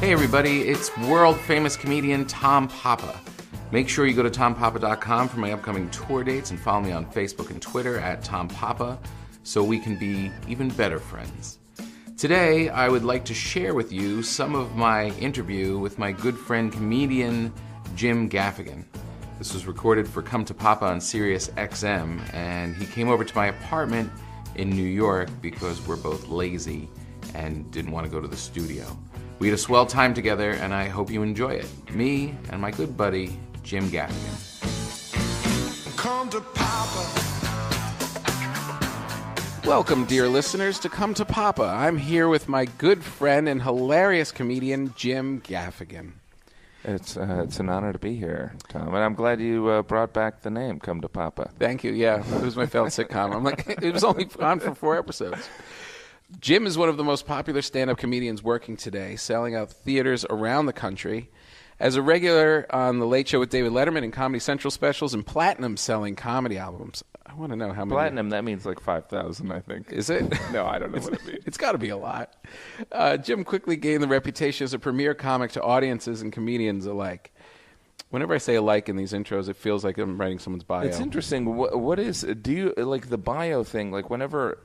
Hey everybody, it's world-famous comedian Tom Papa. Make sure you go to tompapa.com for my upcoming tour dates and follow me on Facebook and Twitter at Tom Papa so we can be even better friends. Today, I would like to share with you some of my interview with my good friend comedian Jim Gaffigan. This was recorded for Come to Papa on Sirius XM, and he came over to my apartment in New York because we're both lazy and didn't want to go to the studio. We had a swell time together, and I hope you enjoy it. Me and my good buddy, Jim Gaffigan. Come to Papa. Welcome, dear listeners, to Come to Papa. I'm here with my good friend and hilarious comedian, Jim Gaffigan. It's an honor to be here, Tom, and I'm glad you brought back the name Come to Papa. Thank you. Yeah, it was my favorite sitcom. I'm like, it was only on for 4 episodes. Jim is one of the most popular stand-up comedians working today, selling out theaters around the country. As a regular on The Late Show with David Letterman and Comedy Central specials and platinum-selling comedy albums. I want to know how many. Platinum, that means like 5,000, I think. Is it? No, I don't know what it means. It's got to be a lot. Jim quickly gained the reputation as a premier comic to audiences and comedians alike. Whenever I say alike in these intros, it feels like I'm writing someone's bio. It's interesting. What is, do you, like the bio thing, like whenever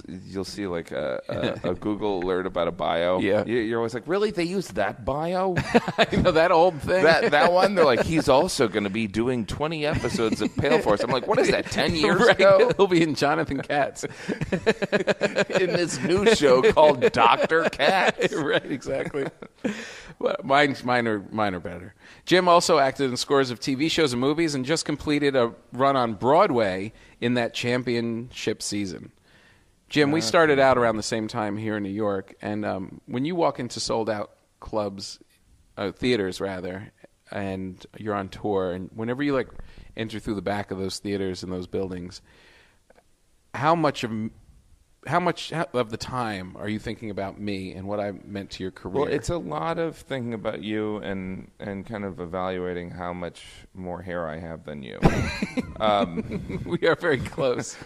you'll see like a Google alert about a bio, yeah. You're always like, really? They use that bio? I know, that old thing. That one, they're like, he's also going to be doing 20 episodes of Pale Force. I'm like, what is that, 10 years ago? He'll be in Jonathan Katz. In this new show called Dr. Katz. Right, exactly. Well, mine are better. Jim also acted in scores of TV shows and movies and just completed a run on Broadway in that championship season. Jim, we started out around the same time here in New York, and when you walk into sold-out clubs, theaters rather, and you're on tour, and whenever you like enter through the back of those theaters and those buildings, how much of the time are you thinking about me and what I meant to your career? Well, it's a lot of thinking about you and kind of evaluating how much more hair I have than you. We are very close.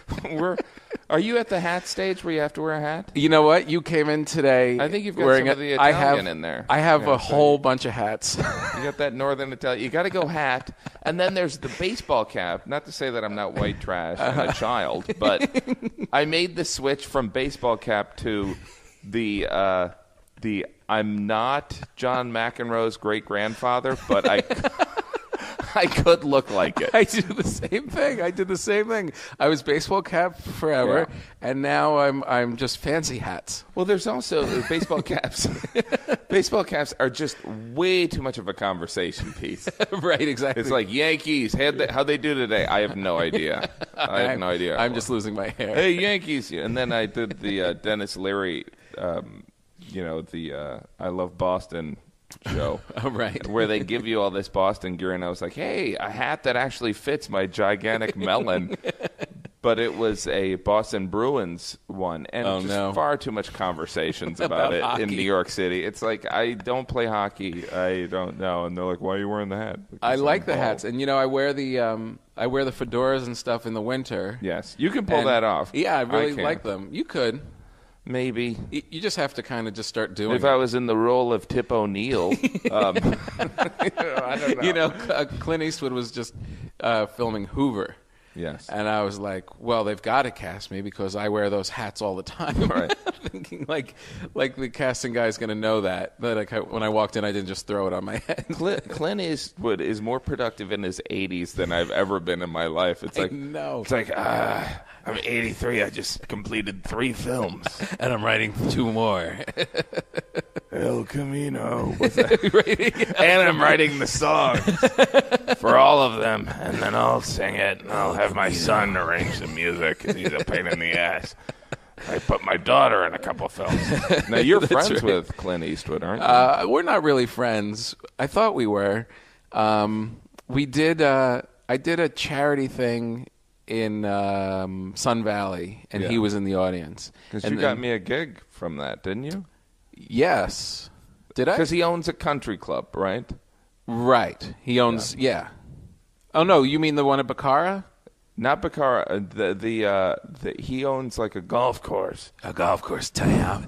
Are you at the hat stage where you have to wear a hat? You know what? You came in today. I think you've got wearing some of the Italian in there. I have a whole bunch of hats. You got that Northern Italian. You got to go hat, and then there's the baseball cap. Not to say that I'm not white trash and a child, but I made the switch from baseball cap to the I'm not John McEnroe's great grandfather, but I could look like it. I do the same thing. I did the same thing. I was baseball cap forever, and now I'm just fancy hats. Well, there's also baseball caps. Baseball caps are just way too much of a conversation piece. Right, exactly. It's like Yankees. How'd they do today? I have no idea. I have no idea. I'm just losing my hair. Hey, Yankees. And then I did the Dennis Leary, the I Love Boston show. Oh, right. Where they give you all this Boston gear, and I was like, hey, a hat that actually fits my gigantic melon. But it was a Boston Bruins one, and far too much conversations about it hockey in New York City. It's like, I don't play hockey. I don't know. And they're like, why are you wearing the hat? I like the hats. And, I wear the fedoras and stuff in the winter. Yes. You can pull that off. Yeah, I really like them. You could. Maybe. You just have to kind of just start doing it. If I was in the role of Tip O'Neill, I don't know. Clint Eastwood was just filming Hoover. Yes. And I was like, well, they've got to cast me because I wear those hats all the time. Right. Thinking like the casting guy's going to know that. But when I walked in, I didn't just throw it on my head. Clint Eastwood is more productive in his 80s than I've ever been in my life. It's like, no. It's like, I'm 83. I just completed 3 films. And I'm writing 2 more. El Camino. What's that? And I'm writing the song for all of them. And then I'll sing it. And I'll have my son arrange the music. He's a pain in the ass. I put my daughter in a couple films. Now, you're friends with Clint Eastwood, aren't you? We're not really friends. I thought we were. I did a charity thing in Sun Valley, and he was in the audience. Because you got me a gig from that, didn't you? Yes. Did I? Because he owns a country club, right? Right. He owns, yeah. Oh, no, you mean the one at Bacara? Not Bacara. He owns like a golf course. A golf course, Tehama.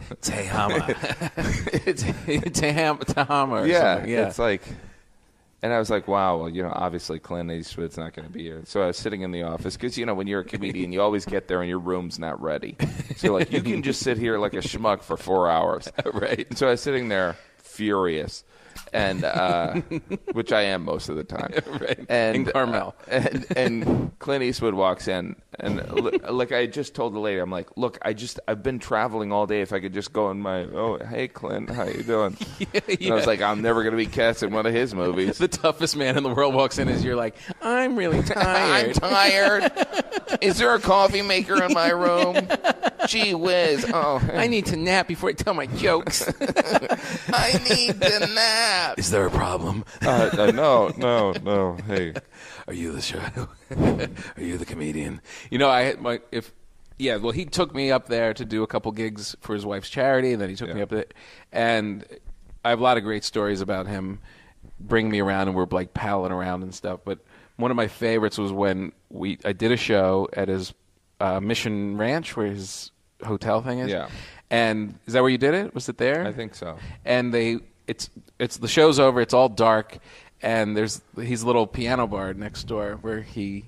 Tehama or Yeah, something. Yeah. it's like, and I was like, wow, well, obviously Clint Eastwood's not going to be here. So I was sitting in the office because, when you're a comedian, you always get there and your room's not ready. So you're like, you can just sit here like a schmuck for 4 hours. Right. And so I was sitting there furious. And which I am most of the time, Right. And In Carmel, and Clint Eastwood walks in, and like I just told the lady, I'm like, look, I've been traveling all day. If I could just go in hey Clint, how you doing? Yeah. And I was like, I'm never gonna be cast in one of his movies. The toughest man in the world walks in as you're like, I'm really tired. I'm tired. Is there a coffee maker in my room? Gee whiz! Oh, I need to nap before I tell my jokes. I need to nap. Is there a problem? No. Hey, Are you the show? Are you the comedian? He took me up there to do a couple gigs for his wife's charity, and then he took me up there. And I have a lot of great stories about him bringing me around, and we're like palling around and stuff. But one of my favorites was when I did a show at his Mission Ranch, where his hotel thing is. Yeah. And is that where you did it? Was it there? I think so. And it's the show's over. It's all dark, and he's a little piano bar next door where he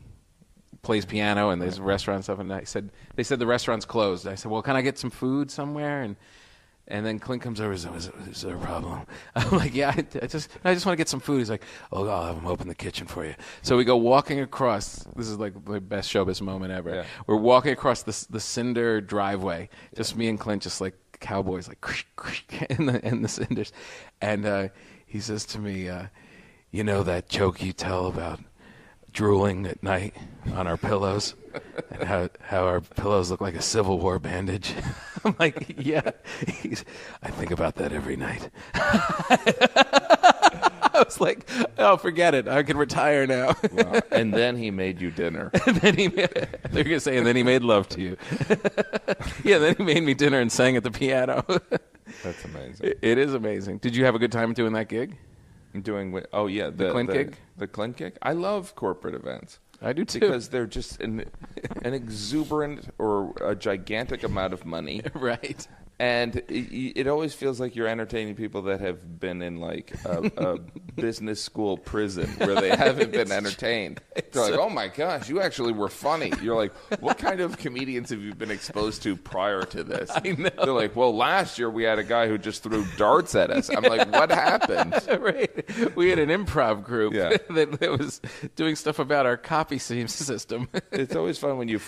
plays piano, and there's a restaurant and stuff. And they said the restaurant's closed. I said, well, can I get some food somewhere? And then Clint comes over. Is there a problem? I'm like, yeah, I just want to get some food. He's like, oh, I'll have him open the kitchen for you. So we go walking across. This is like my best showbiz moment ever. Yeah. We're walking across the cinder driveway, just me and Clint, just like cowboys, like in the cinders. And he says to me, you know that joke you tell about drooling at night on our pillows and how our pillows look like a Civil War bandage? I'm like, yeah. I think about that every night. I was like, oh, forget it. I can retire now. Wow. And then he made you dinner. And then they're going to say, and then he made love to you. Yeah, then he made me dinner and sang at the piano. That's amazing. It is amazing. Did you have a good time doing that gig? The Clint gig? The Clint gig? I love corporate events. I do too. Because they're just an exuberant or a gigantic amount of money. Right. And it always feels like you're entertaining people that have been in like a business school prison where they haven't been entertained. They're like, oh my gosh, you actually were funny. You're like, what kind of comedians have you been exposed to prior to this? I know. They're like, well, last year we had a guy who just threw darts at us. I'm like, what happened? Right. We had an improv group Yeah. that was doing stuff about our copy system. It's always fun when you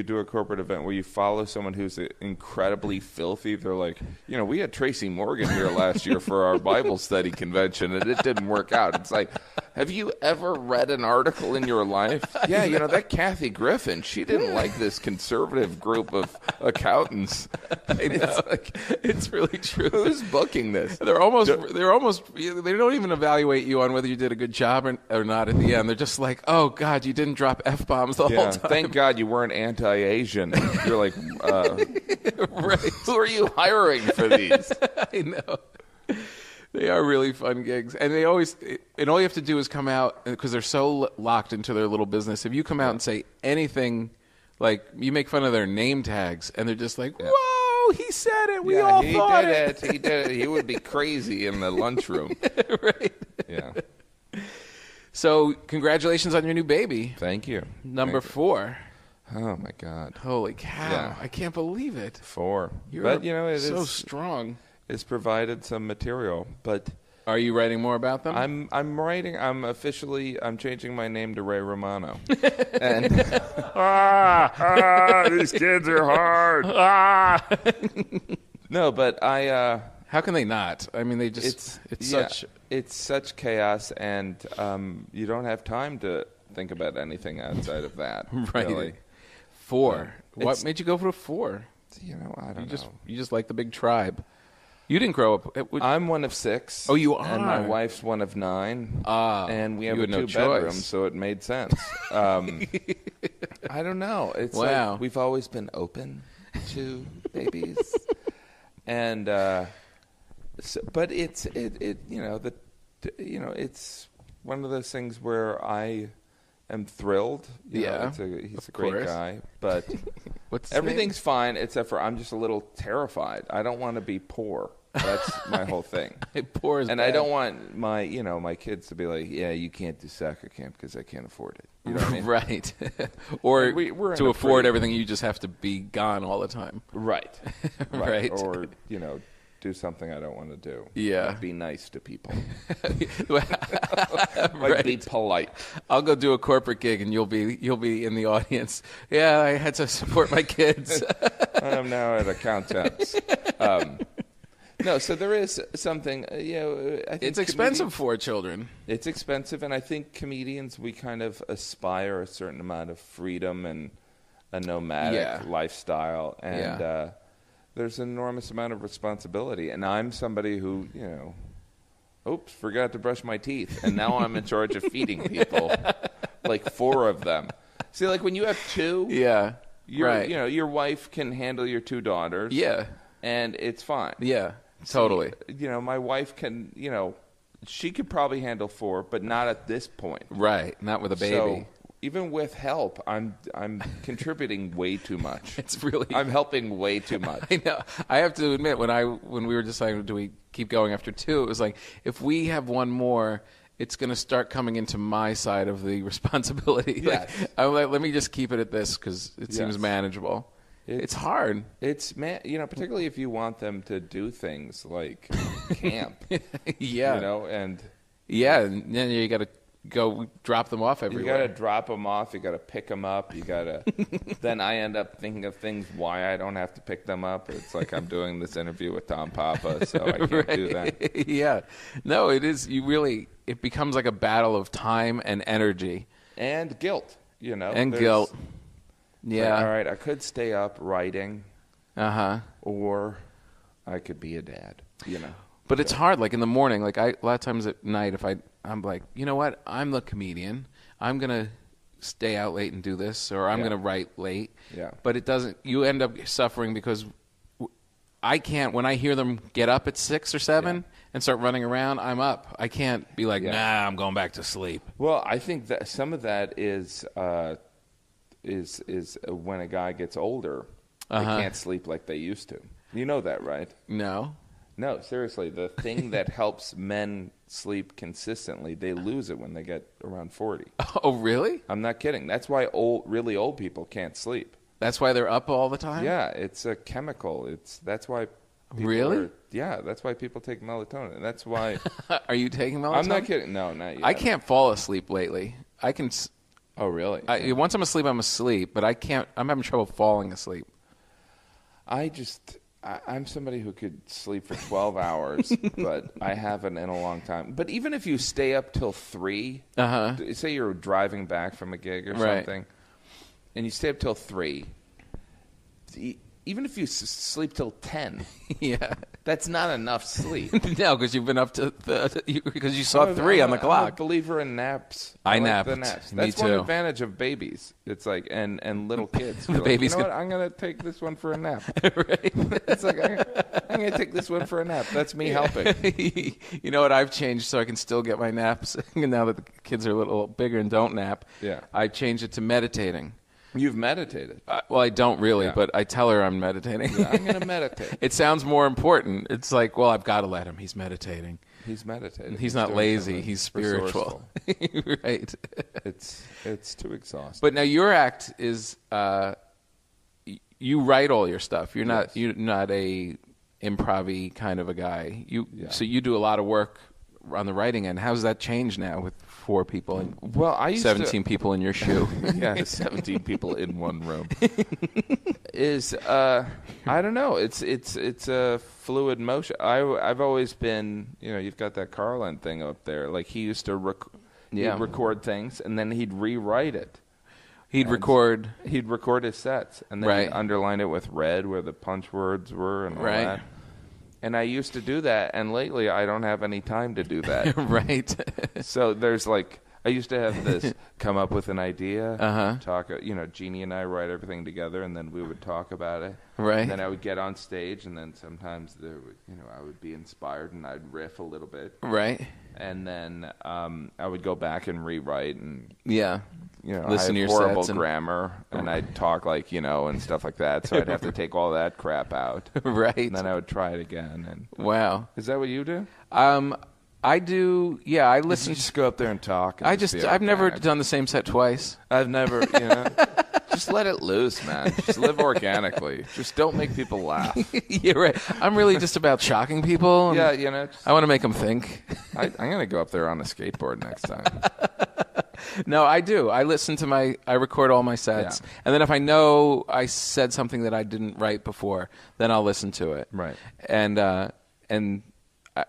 do a corporate event where you follow someone who's incredibly filthy. They're like, we had Tracy Morgan here last year for our Bible study convention, and it didn't work out. It's like, have you ever read an article in your life? Yeah, that Kathy Griffin, she didn't like this conservative group of accountants. I know. It's really true. Who's booking this? They don't even evaluate you on whether you did a good job or not at the end. They're just like, oh, God, you didn't drop F-bombs the whole time. Thank God you weren't anti-Asian. You're like, right. who are you hiring for these? I know. They are really fun gigs. And all you have to do is come out, because they're so locked into their little business. If you come out and say anything, like you make fun of their name tags, and they're just like, whoa, he said it. We all thought it. He did it. He would be crazy in the lunchroom. Right. Yeah. So congratulations on your new baby. Thank you. Number 4. Oh, my God. Holy cow. Yeah. I can't believe it. 4. But, it so is strong. It's provided some material, but... Are you writing more about them? I'm writing. I'm changing my name to Ray Romano. And these kids are hard. No, but how can they not? I mean, they just it's such chaos, and you don't have time to think about anything outside of that. Right. Really. 4. What made you go for a 4? I don't know. You just like the big tribe. You didn't grow up. I'm one of 6. Oh, you are. And my wife's one of 9. And we have a 2-bedroom, so it made sense. I don't know. It's like we've always been open to babies, and but it's one of those things where I am thrilled. You know, he's a great guy, but everything's fine except for I'm just a little terrified. I don't want to be poor. That's my whole thing. Poor is and bad. I don't want my kids to be like, yeah, you can't do soccer camp because I can't afford it. You know what I mean? Right. Or we're to afford everything, you just have to be gone all the time. Right. Right. Or, do something I don't want to do. Yeah. Like be nice to people. Right. Be polite. I'll go do a corporate gig and you'll be in the audience. Yeah, I had to support my kids. I'm now at accountants. No, so there is something, I think it's expensive for children. It's expensive, and I think comedians, we kind of aspire a certain amount of freedom and a nomadic lifestyle, and there's an enormous amount of responsibility. And I'm somebody who, oops, forgot to brush my teeth, and now I'm in charge of feeding people, like 4 of them. See, like when you have 2, your wife can handle your 2 daughters, and it's fine. Yeah. Totally. My wife can, she could probably handle 4, but not at this point. Right. Not with a baby. So even with help, I'm contributing way too much. I'm helping way too much. I know. I have to admit, when we were deciding, do we keep going after 2, it was like, if we have 1 more, it's going to start coming into my side of the responsibility. Yes. I'm like, let me just keep it at this because it seems manageable. It's hard. It's particularly if you want them to do things like camp. And then you got to go drop them off everywhere. You got to drop them off. You got to pick them up. You got to. Then I end up thinking of things why I don't have to pick them up. It's like I'm doing this interview with Tom Papa, so I can't do that. Yeah, no, it is. It becomes like a battle of time and energy and guilt. And guilt. Yeah. Like, all right, I could stay up writing. Or I could be a dad. But it's hard. Like in the morning, like a lot of times at night, if I'm like, you know what? I'm the comedian. I'm gonna stay out late and do this, or I'm gonna write late. Yeah. But it doesn't. You end up suffering because I can't. When I hear them get up at 6 or 7 and start running around, I'm up. I can't be like, nah, I'm going back to sleep. Well, I think that some of that is when a guy gets older, they can't sleep like they used to. You know that, right? No, seriously. The thing that helps men sleep consistently, they lose it when they get around 40. Oh, really? I'm not kidding. That's why really old people can't sleep. That's why they're up all the time? Yeah, it's a chemical. That's why people Really? That's why people take melatonin. That's why. Are you taking melatonin? I'm not kidding. No, not yet. I can't fall asleep lately. I can... Oh, really? Once I'm asleep, but I can't. I'm having trouble falling asleep. I'm somebody who could sleep for 12 hours, but I haven't in a long time. But even if you stay up till 3, say you're driving back from a gig or something, and you stay up till 3, even if you sleep till 10, that's not enough sleep. No, because you've been up to because you saw 3 on the clock. I'm a believer in naps. I like nap. The naps. Me That's too. one advantage of babies. It's like and little kids. You're babies like, you know what? I'm gonna take this one for a nap. Right. It's like I'm gonna take this one for a nap. That's me helping. You know what? I've changed so I can still get my naps now that the kids are a little bigger and don't nap. Yeah. I changed it to meditating. You've meditated. Well, I don't really, but I tell her I'm meditating. Yeah, I'm going to meditate. It sounds more important. It's like, well, I've got to let him. He's meditating. He's meditating. He's not lazy. He's spiritual. Right. It's too exhausting. But now your act is you write all your stuff. You're not a improv-y kind of a guy. So you do a lot of work on the writing end. How's that changed now with 4 people and 17 people in your shoe? Yeah, 17 people in one room. I don't know. It's a fluid motion. I've always been, you've got that Carlin thing up there. Like he used to record things and then he'd rewrite it. He'd record his sets and then he'd underline it with red where the punch words were and all that. And I used to do that, and lately I don't have any time to do that. Right. So there's I used to have this come up with an idea, talk. Jeannie and I write everything together, and then we would talk about it. Right. And then I would get on stage, and then sometimes I would be inspired, and I'd riff a little bit. Right. And then I would go back and rewrite, and Listen to I have your horrible sets and- grammar, and I'd talk like, and stuff like that. So I'd have to take all that crap out. Right. And then I would try it again. And Wow. is that what you do? I do. Yeah, I listen. You just go up there and talk. And I've never done the same set twice. I've never, just let it loose, man. Just live organically. Just don't make people laugh. You're right. I'm really just about shocking people. Yeah, I want to make them think. I'm going to go up there on a skateboard next time. No, I do. I record all my sets. Yeah. And then if I know I said something that I didn't write before, then I'll listen to it. Right. And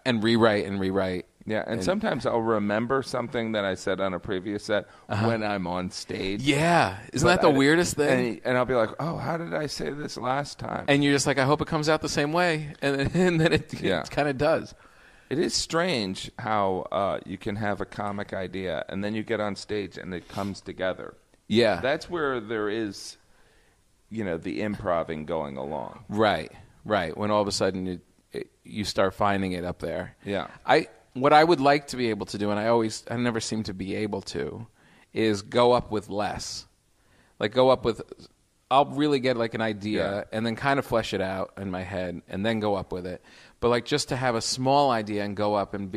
rewrite and rewrite. Yeah, and sometimes I'll remember something that I said on a previous set when I'm on stage. Yeah. Isn't that the weirdest thing? And I'll be like, oh, how did I say this last time? And you're just like, I hope it comes out the same way. And then it kind of does. It is strange how you can have a comic idea, and then you get on stage, and it comes together. Yeah. That's where there is, the improving going along. Right. When all of a sudden you start finding it up there. Yeah. What I would like to be able to do, and I never seem to be able to, is go up with less. Like I'll really get like an idea and then kind of flesh it out in my head and then go up with it. But like just to have a small idea and go up and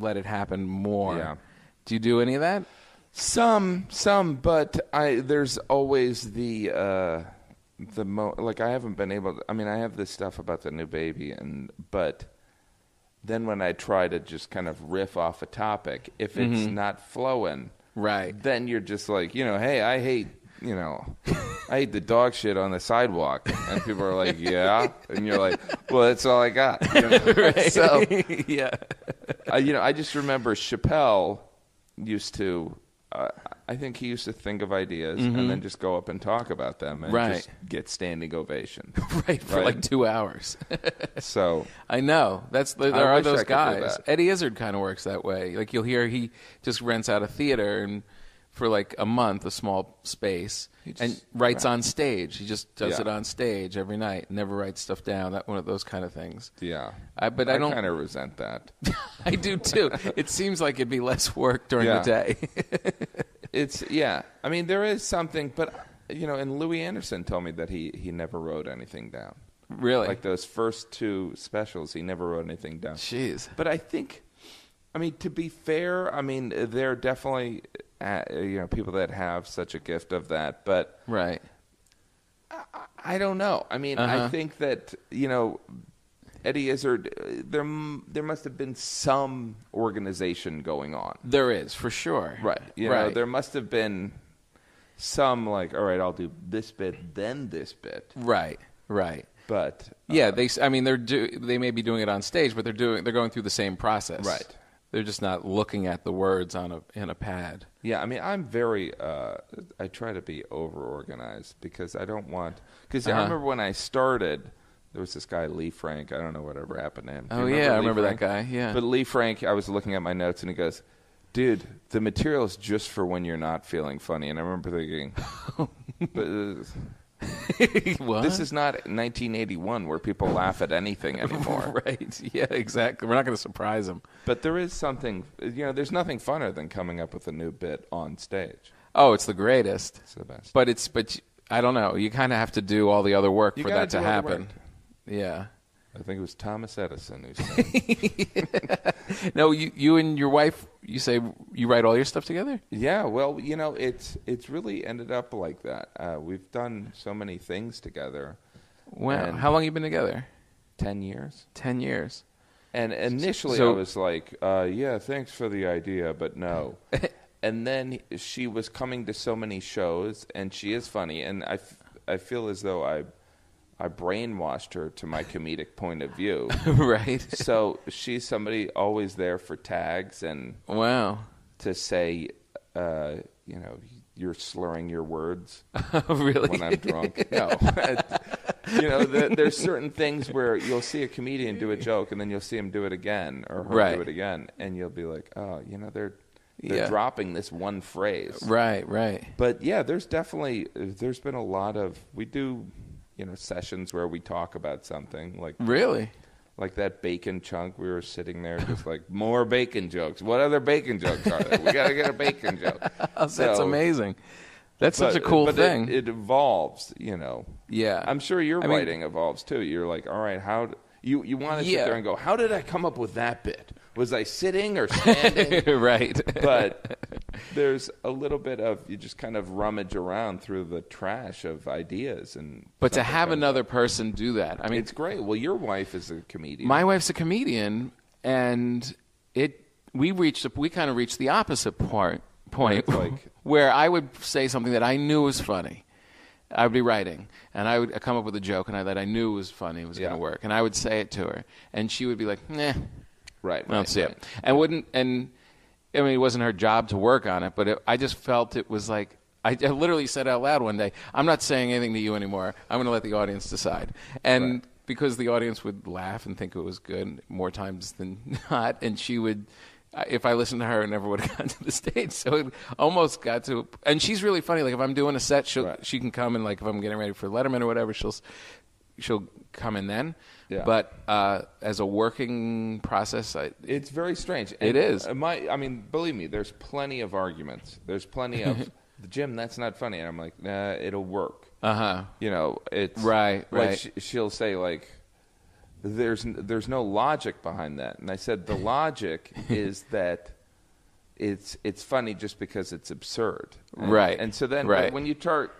let it happen more. Yeah. Do you do any of that? Some, but there's always like I haven't been able to, I have this stuff about the new baby but then when I try to just kind of riff off a topic, if it's not flowing, right, then you're just like, hey, I hate the dog shit on the sidewalk. And people are like, yeah. And you're like, well, that's all I got. Right. So, yeah. I just remember Chappelle used to, I think he used to think of ideas and then just go up and talk about them and just get standing ovation. Right, for like 2 hours. So I know. There are those guys. That. Eddie Izzard kind of works that way. Like you'll hear he just rents out a theater and for like a month, a small space, and writes on stage. He just does it on stage every night. Never writes stuff down. One of those kind of things. Yeah. But I don't kind of resent that. I do too. It seems like it'd be less work during the day. There is something, but and Louis Anderson told me that he never wrote anything down. Really? Like those first 2 specials, he never wrote anything down. Jeez. But I think, to be fair, there are definitely people that have such a gift of that, but right. I don't know. I think that Eddie Izzard, there must have been some organization going on. There is, for sure. Right. There must have been some like, all right, I'll do this bit, then this bit. Right. But they may be doing it on stage, but they're going through the same process. Right. They're just not looking at the words in a pad. Yeah, I'm very. I try to be over organized because I don't want. Because I remember when I started, there was this guy Lee Frank. I don't know whatever happened to him. Oh yeah, I remember that guy. Yeah. But Lee Frank, I was looking at my notes and he goes, "Dude, the material is just for when you're not feeling funny." And I remember thinking, What? This is not 1981 where people laugh at anything anymore. Right. Yeah, exactly. We're not going to surprise them. But there is something, there's nothing funner than coming up with a new bit on stage. Oh, it's the greatest. It's the best. But I don't know. You kind of have to do all the other work for that to happen. Yeah. I think it was Thomas Edison who said it. No, you and your wife, you say you write all your stuff together? Yeah, well, it's really ended up like that. We've done so many things together. Wow. How long have you been together? 10 years. 10 years. And initially I was like, yeah, thanks for the idea, but no. And then she was coming to so many shows, and she is funny, and I feel as though I brainwashed her to my comedic point of view. Right. So she's somebody always there for tags and to say, you're slurring your words. Really? When I'm drunk. No. There's certain things where you'll see a comedian do a joke and then you'll see him do it again or her do it again, and you'll be like, oh, they're dropping this one phrase. Right. But yeah, there's been a lot of, we do sessions where we talk about something like really, like that bacon chunk. We were sitting there just like, more bacon jokes. What other bacon jokes are there? We got to get a bacon joke. That's amazing. That's such a cool thing. It evolves, you know. Yeah. I'm sure your writing evolves too. You're like, all right, you want to sit there and go, how did I come up with that bit? Was I sitting or standing? Right. But there's a little bit of, you just kind of rummage around through the trash of ideas. But to have another person do that, I mean. It's great. Well, your wife is a comedian. My wife's a comedian, and we kind of reached the opposite point where I would say something that I knew was funny. I would be writing, and I would come up with a joke that I knew was funny, was going to work, and I would say it to her, and she would be like, "Nah, right, I don't see it," and wouldn't. And I mean, it wasn't her job to work on it, but I just felt it was like I literally said out loud one day, "I'm not saying anything to you anymore. I'm going to let the audience decide," and because the audience would laugh and think it was good more times than not, and she would. If I listened to her, I never would have gotten to the stage. So it almost got to, and she's really funny. Like if I'm doing a set, she can come and like if I'm getting ready for Letterman or whatever, she'll come in then. Yeah. But as a working process, it's very strange. It is. I mean, believe me, there's plenty of arguments. There's plenty of Jim, that's not funny, and I'm like, nah, it'll work. You know, it's right. She'll say like. There's no logic behind that, and I said the logic is that it's funny just because it's absurd, right? And so then when you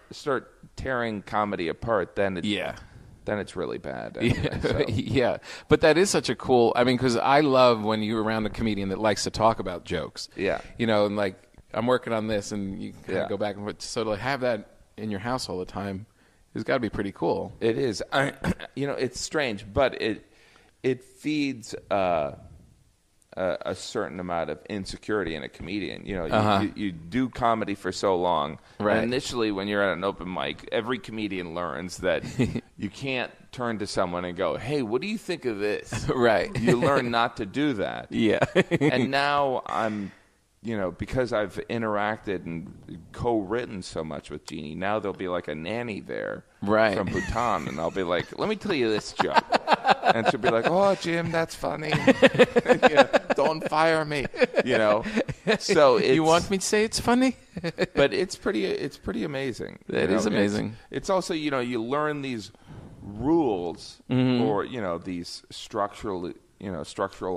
start tearing comedy apart, then it's really bad. Anyway, so. Yeah, but that is such a cool. I mean, because I love when you're around a comedian that likes to talk about jokes. Yeah, you know, and like I'm working on this, and you kind of go back and forth. So to have that in your house all the time. It's got to be pretty cool. It is. You know, it's strange, but it feeds a certain amount of insecurity in a comedian. You know, you do comedy for so long. Right. And initially, when you're at an open mic, every comedian learns that you can't turn to someone and go, "Hey, what do you think of this?" Right. You learn not to do that. Yeah. And now I'm. You know, because I've interacted and co-written so much with Jeannie, now there'll be like a nanny there from Bhutan, and I'll be like, let me tell you this joke. And she'll be like, oh, Jim, that's funny. Don't fire me. You know, so you want me to say it's funny? But it's pretty amazing. It is amazing. It's also, you know, you learn these rules or, you know, these structural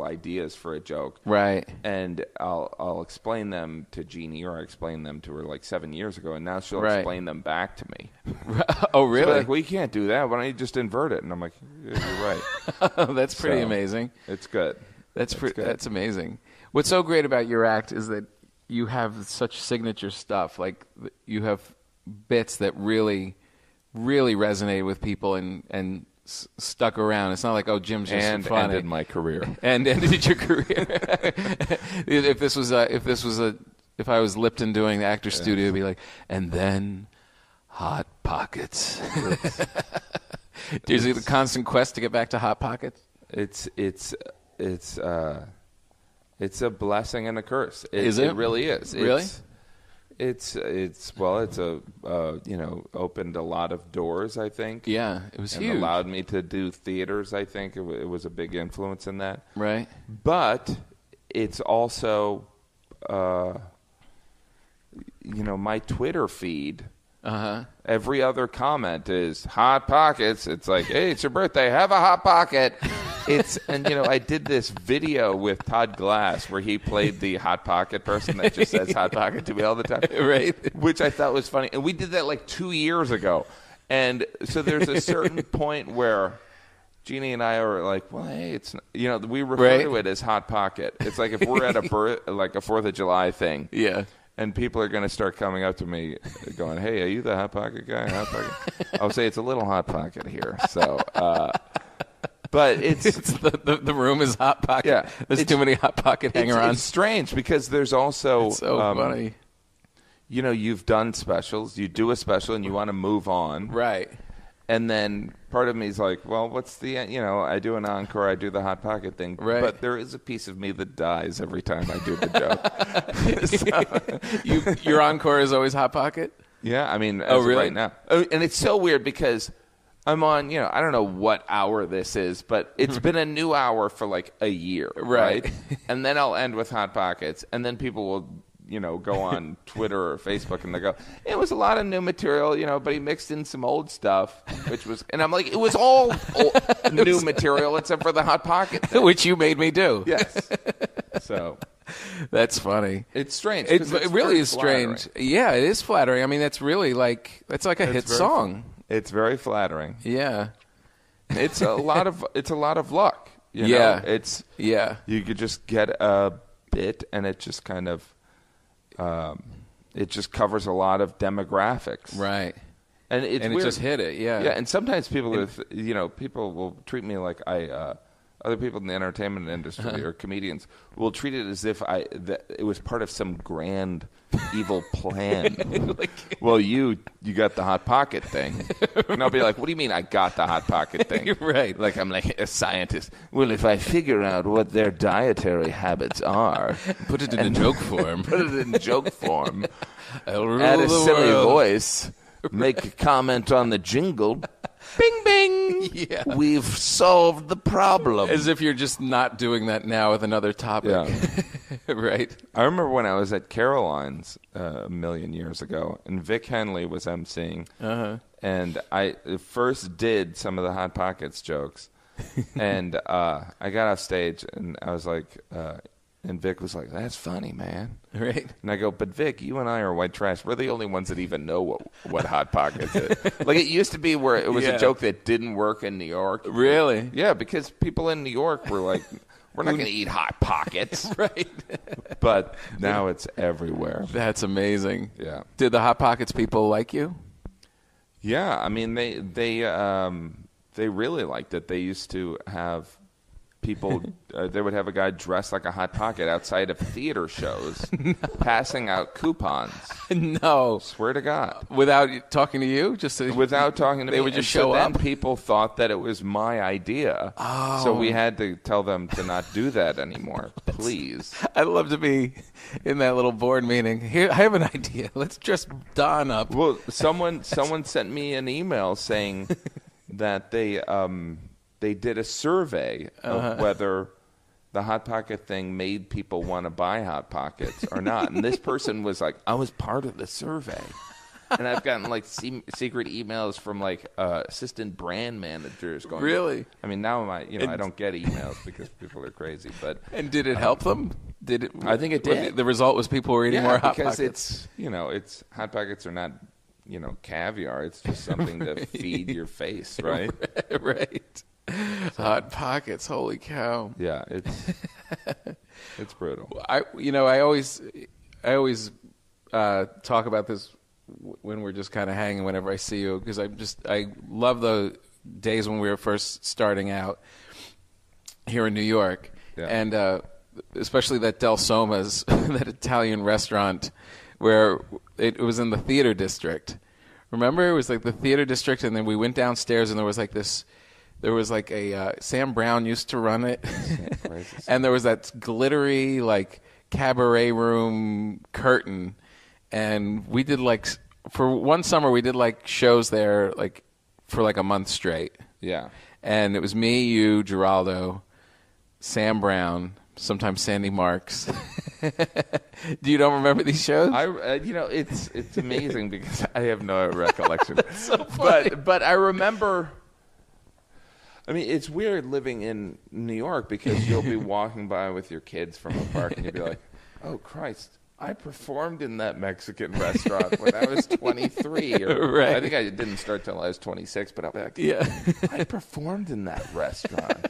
ideas for a joke. Right. And I'll explain them to Jeannie, or I explained them to her like 7 years ago, and now she'll explain them back to me. Oh, really? She'll be like, well, you can't do that. Why don't you just invert it? And I'm like, you're right. That's pretty amazing. It's good. That's amazing. What's so great about your act is that you have such signature stuff. Like you have bits that really, really resonate with people and stuck around. It's not like, oh, Jim's just funny. And ended my career. And ended your career. If I was Lipton doing the Actors Studio, it'd be like, and then Hot Pockets. Is it a constant quest to get back to Hot Pockets? It's a blessing and a curse. Is it? It really is. Really? It's opened a lot of doors, I think. Yeah, it was huge. And allowed me to do theaters, I think. It was a big influence in that. Right. But it's also, my Twitter feed. Every other comment is Hot Pockets. It's like, hey, it's your birthday. Have a Hot Pocket. I did this video with Todd Glass where he played the Hot Pocket person that just says Hot Pocket to me all the time. Right. Which I thought was funny. And we did that like 2 years ago. And so there's a certain point where Jeannie and I are like, well, hey, it's, we refer to it as Hot Pocket. It's like if we're at a 4th of July thing. Yeah. And people are going to start coming up to me going, hey, are you the Hot Pocket guy? Hot Pocket? I'll say it's a little Hot Pocket here. So, but it's the room is Hot Pocket. Yeah, there's too many Hot Pocket hanger-ons. It's strange because there's also it's so funny. You've done specials. You do a special and you want to move on. Right. And then part of me is like, well, what's the, I do an encore, I do the Hot Pocket thing. Right. But there is a piece of me that dies every time I do the joke. Your encore is always Hot Pocket? Yeah, I mean, really? Right now. And it's so weird because I'm on, I don't know what hour this is, but it's been a new hour for like a year, right? And then I'll end with Hot Pockets, and then people will, go on Twitter or Facebook, and they go, it was a lot of new material, but he mixed in some old stuff, and I'm like, it was all new material except for the Hot Pocket thing. Which you made me do. Yes. So... That's funny. It's strange. It really is strange. Yeah, it is flattering. I mean, that's like a hit song. It's very flattering. Yeah. It's a lot of luck. Yeah. You could just get a bit, and it just kind of it just covers a lot of demographics. Right. And it's weird. It just hit it. Yeah. Yeah, and sometimes people people will treat me like other people in the entertainment industry or comedians will treat it as if that it was part of some grand evil plan. Well, you got the Hot Pocket thing. And I'll be like, what do you mean I got the Hot Pocket thing? Right. Like I'm like a scientist. Well, if I figure out what their dietary habits are. Put it in joke form. Put it in joke form. I'll rule Add a the silly world. voice. Make a comment on the jingle. Bing, bing. Yeah. We've solved the problem. As if you're just not doing that now with another topic. Yeah. Right. I remember when I was at Caroline's a million years ago, and Vic Henley was emceeing, and I first did some of the Hot Pockets jokes, and I got off stage, and I was like, and Vic was like, that's funny, man. Right. And I go, but Vic, you and I are white trash. We're the only ones that even know what Hot Pockets is. Like it used to be where it was a joke that didn't work in New York. Really? Yeah, because people in New York were like, we're not going to eat Hot Pockets. Right. But now it's everywhere. That's amazing. Yeah. Did the Hot Pockets people like you? Yeah, I mean, they really liked it. They used to have people, they would have a guy dressed like a Hot Pocket outside of theater shows, passing out coupons. No. Swear to God. Without talking to you? Without talking to me. They would just so show up? Then people thought that it was my idea. Oh. So we had to tell them to not do that anymore. Please. I'd love to be in that little board meeting. Here, I have an idea. Let's dress Don up. Well, someone sent me an email saying that they did a survey of whether the Hot Pocket thing made people want to buy Hot Pockets or not. And this person was like, I was part of the survey. And I've gotten like secret emails from like assistant brand managers going, really? I mean, now I don't get emails because people are crazy. And did it help them? Did it? I think it did. The result was people were eating more Hot because Pockets. it's Hot Pockets are not caviar. It's just something to feed your face, right? Right. Hot Pockets, holy cow! Yeah, it's brutal. I always talk about this when we're just kind of hanging. Whenever I see you, because I love the days when we were first starting out here in New York, and especially that Del Soma's, that Italian restaurant where it was in the theater district. Remember, it was like the theater district, and then we went downstairs, and there was like this. There was like a Sam Brown used to run it, and there was that glittery like cabaret room curtain, and we did like for one summer we did like shows there like for like a month straight. Yeah, and it was me, you, Geraldo, Sam Brown, sometimes Sandy Marks. Do you don't remember these shows? It's amazing because I have no recollection. That's so funny. But I remember. I mean, it's weird living in New York because you'll be walking by with your kids from a park and you'll be like, oh, Christ, I performed in that Mexican restaurant when I was 23. Right. I think I didn't start till I was 26, but I'll be like, I performed in that restaurant.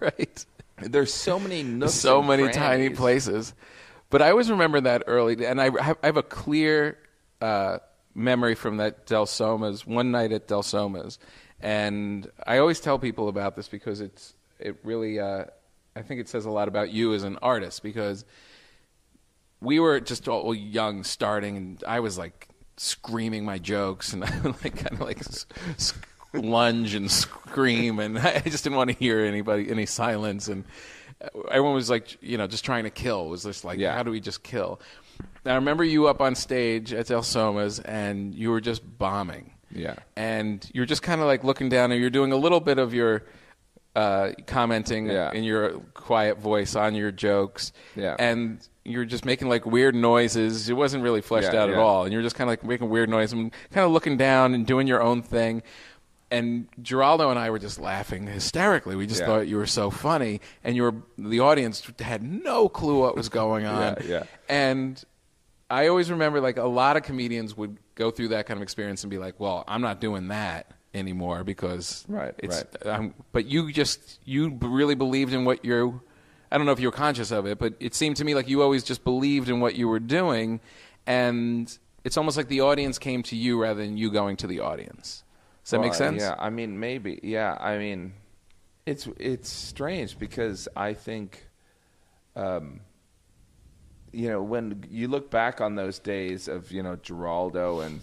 Right. There's so many nooks so and many crannies. tiny places. But I always remember that early, and I have a clear memory from that Del Soma's, one night at Del Soma's. And I always tell people about this because it really I think it says a lot about you as an artist, because we were just all young starting, and I was like screaming my jokes, and I would like kind of like lunge and scream, and I just didn't want to hear any silence, and everyone was like just trying to kill. It was just like, how do we just kill? And I remember you up on stage at Del Soma's, and you were just bombing. Yeah. And you're just kind of like looking down, and you're doing a little bit of your commenting in your quiet voice on your jokes. Yeah. And you're just making like weird noises. It wasn't really fleshed out at all. And you're just kind of like making weird noise and kind of looking down and doing your own thing. And Geraldo and I were just laughing hysterically. We just thought you were so funny, and the audience had no clue what was going on. And I always remember, like, a lot of comedians would go through that kind of experience and be like, "Well, I'm not doing that anymore because it's." But you really believed in what you're. I don't know if you were conscious of it, but it seemed to me like you always just believed in what you were doing, and it's almost like the audience came to you rather than you going to the audience. Does that make sense? Yeah, I mean, maybe. Yeah, I mean, it's strange because I think, when you look back on those days of, Geraldo and,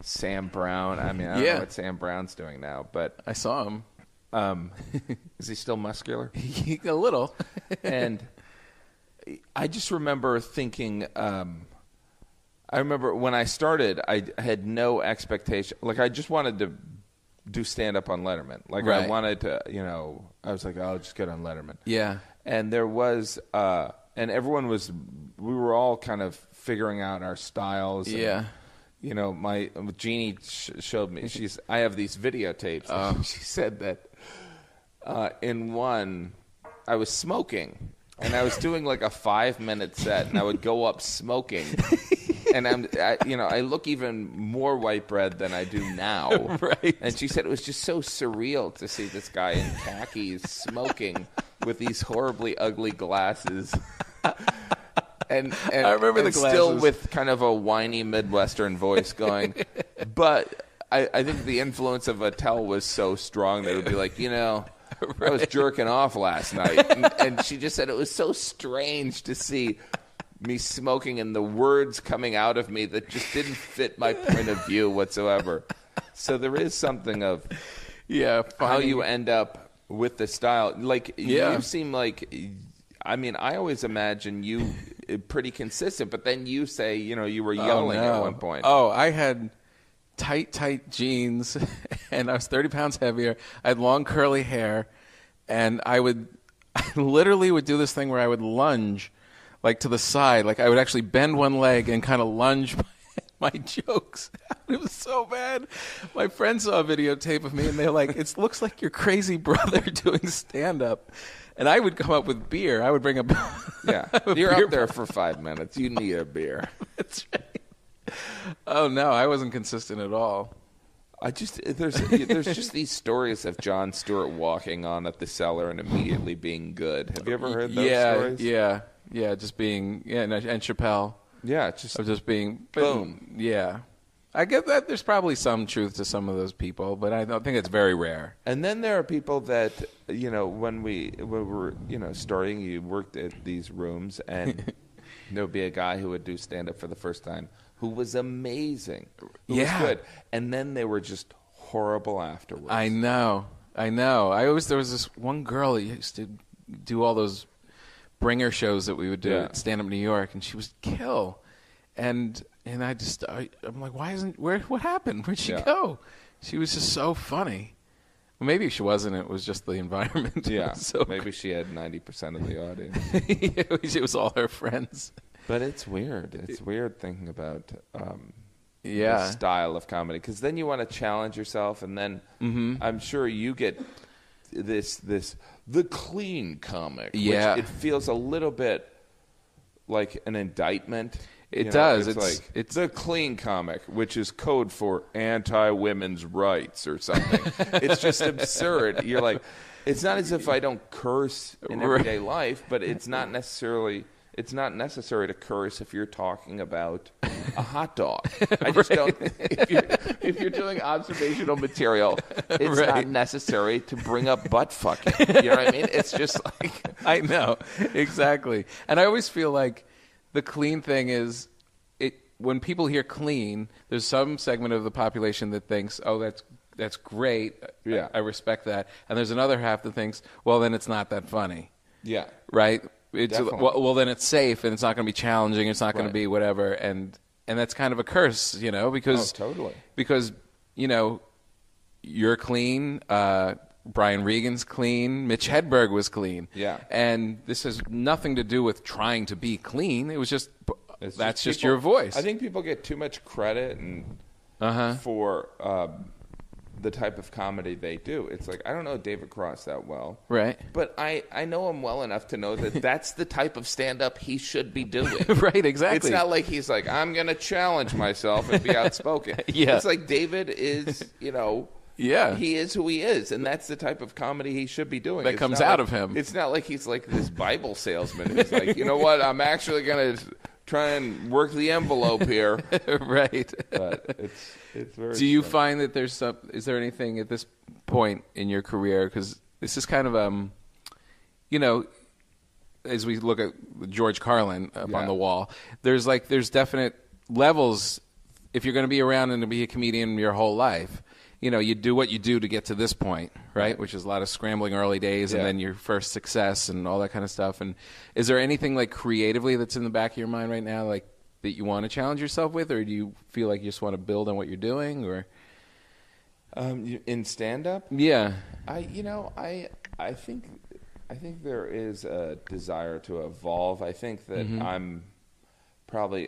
Sam Brown. I mean, I don't know what Sam Brown's doing now, but I saw him. Is he still muscular? A little. And I just remember thinking, I remember when I started, I had no expectation. Like, I just wanted to do stand-up on Letterman. Like, I wanted to, I was like, I'll just get on Letterman. Yeah. And there was, and everyone was, we were all kind of figuring out our styles. And, my Jeannie showed me, I have these videotapes. She said that in one, I was smoking. And I was doing like a 5-minute set, and I would go up smoking. And I look even more white bread than I do now. Right. And she said it was just so surreal to see this guy in khakis smoking with these horribly ugly glasses. And I remember the glasses. Still with kind of a whiny Midwestern voice going. But I think the influence of Attell was so strong that it would be like, I was jerking off last night. And she just said it was so strange to see me smoking and the words coming out of me that just didn't fit my point of view whatsoever. So there is something of how you end up with the style. Like, you seem like, I mean, I always imagine you pretty consistent, but then you say, you were yelling at one point. Oh, I had tight jeans, and I was 30 pounds heavier. I had long curly hair, and I literally would do this thing where I would lunge like to the side. Like, I would actually bend one leg and kind of lunge my jokes. It was so bad. My friends saw a videotape of me, and they're like, "It looks like your crazy brother doing stand-up." And I would come up with beer. I would bring a You're up there for 5 minutes. You need a beer. That's right. Oh no, I wasn't consistent at all. There's just these stories of Jon Stewart walking on at the Cellar and immediately being good. Have you ever heard those stories? Yeah, just being and Chappelle. Yeah, just being boom. Yeah, I get that. There's probably some truth to some of those people, but I don't think it's very rare. And then there are people that when we were starting, you worked at these rooms, and there would be a guy who would do stand up for the first time, who was amazing, who was good, and then they were just horrible afterwards. I know. There was this one girl that used to do all those bringer shows that we would do at Stand Up New York, and she was kill. And I'm like, what happened? Where'd she go? She was just so funny. Well, maybe she wasn't. It was just the environment. Yeah, so maybe she had 90% of the audience. It was all her friends. But it's weird. It's weird thinking about the style of comedy, because then you want to challenge yourself, and then I'm sure you get the clean comic. Yeah, which it feels a little bit like an indictment. It does. It's the clean comic, which is code for anti-women's rights or something. It's just absurd. You're like, it's not as if I don't curse in everyday life, but it's not necessary to curse if you're talking about a hot dog. I just don't. If you're doing observational material, it's not necessary to bring up butt fucking. You know what I mean? It's just like I know exactly, and I always feel like the clean thing is when people hear clean, there's some segment of the population that thinks, "Oh, that's great. Yeah, I respect that," and there's another half that thinks, "Well, then it's not that funny." Yeah, right. Well, then it's safe and it's not going to be challenging. It's not going to be whatever, and that's kind of a curse, because totally. Because you're clean. Brian Regan's clean. Mitch Hedberg was clean. Yeah. And this has nothing to do with trying to be clean. It was just that's just people, your voice. I think people get too much credit and for the type of comedy they do. It's like, I don't know David Cross that well. Right. But I know him well enough to know that that's the type of stand-up he should be doing. Right, exactly. It's not like he's like, I'm going to challenge myself and be outspoken. Yeah. It's like David is, yeah, he is who he is, and that's the type of comedy he should be doing. That comes out of him. It's not like he's like this Bible salesman who's like, you know what, I'm actually going to try and work the envelope here. Right. But it's very Do you strange. find that is there anything at this point in your career, because this is kind of as we look at George Carlin up on the wall, there's definite levels. If you're going to be around and to be a comedian your whole life, you do what you do to get to this point, right? Which is a lot of scrambling early days and then your first success and all that kind of stuff. And is there anything like creatively that's in the back of your mind right now, like that you want to challenge yourself with, or do you feel like you just want to build on what you're doing, or in stand-up? Yeah. I think there is a desire to evolve. I think that I'm probably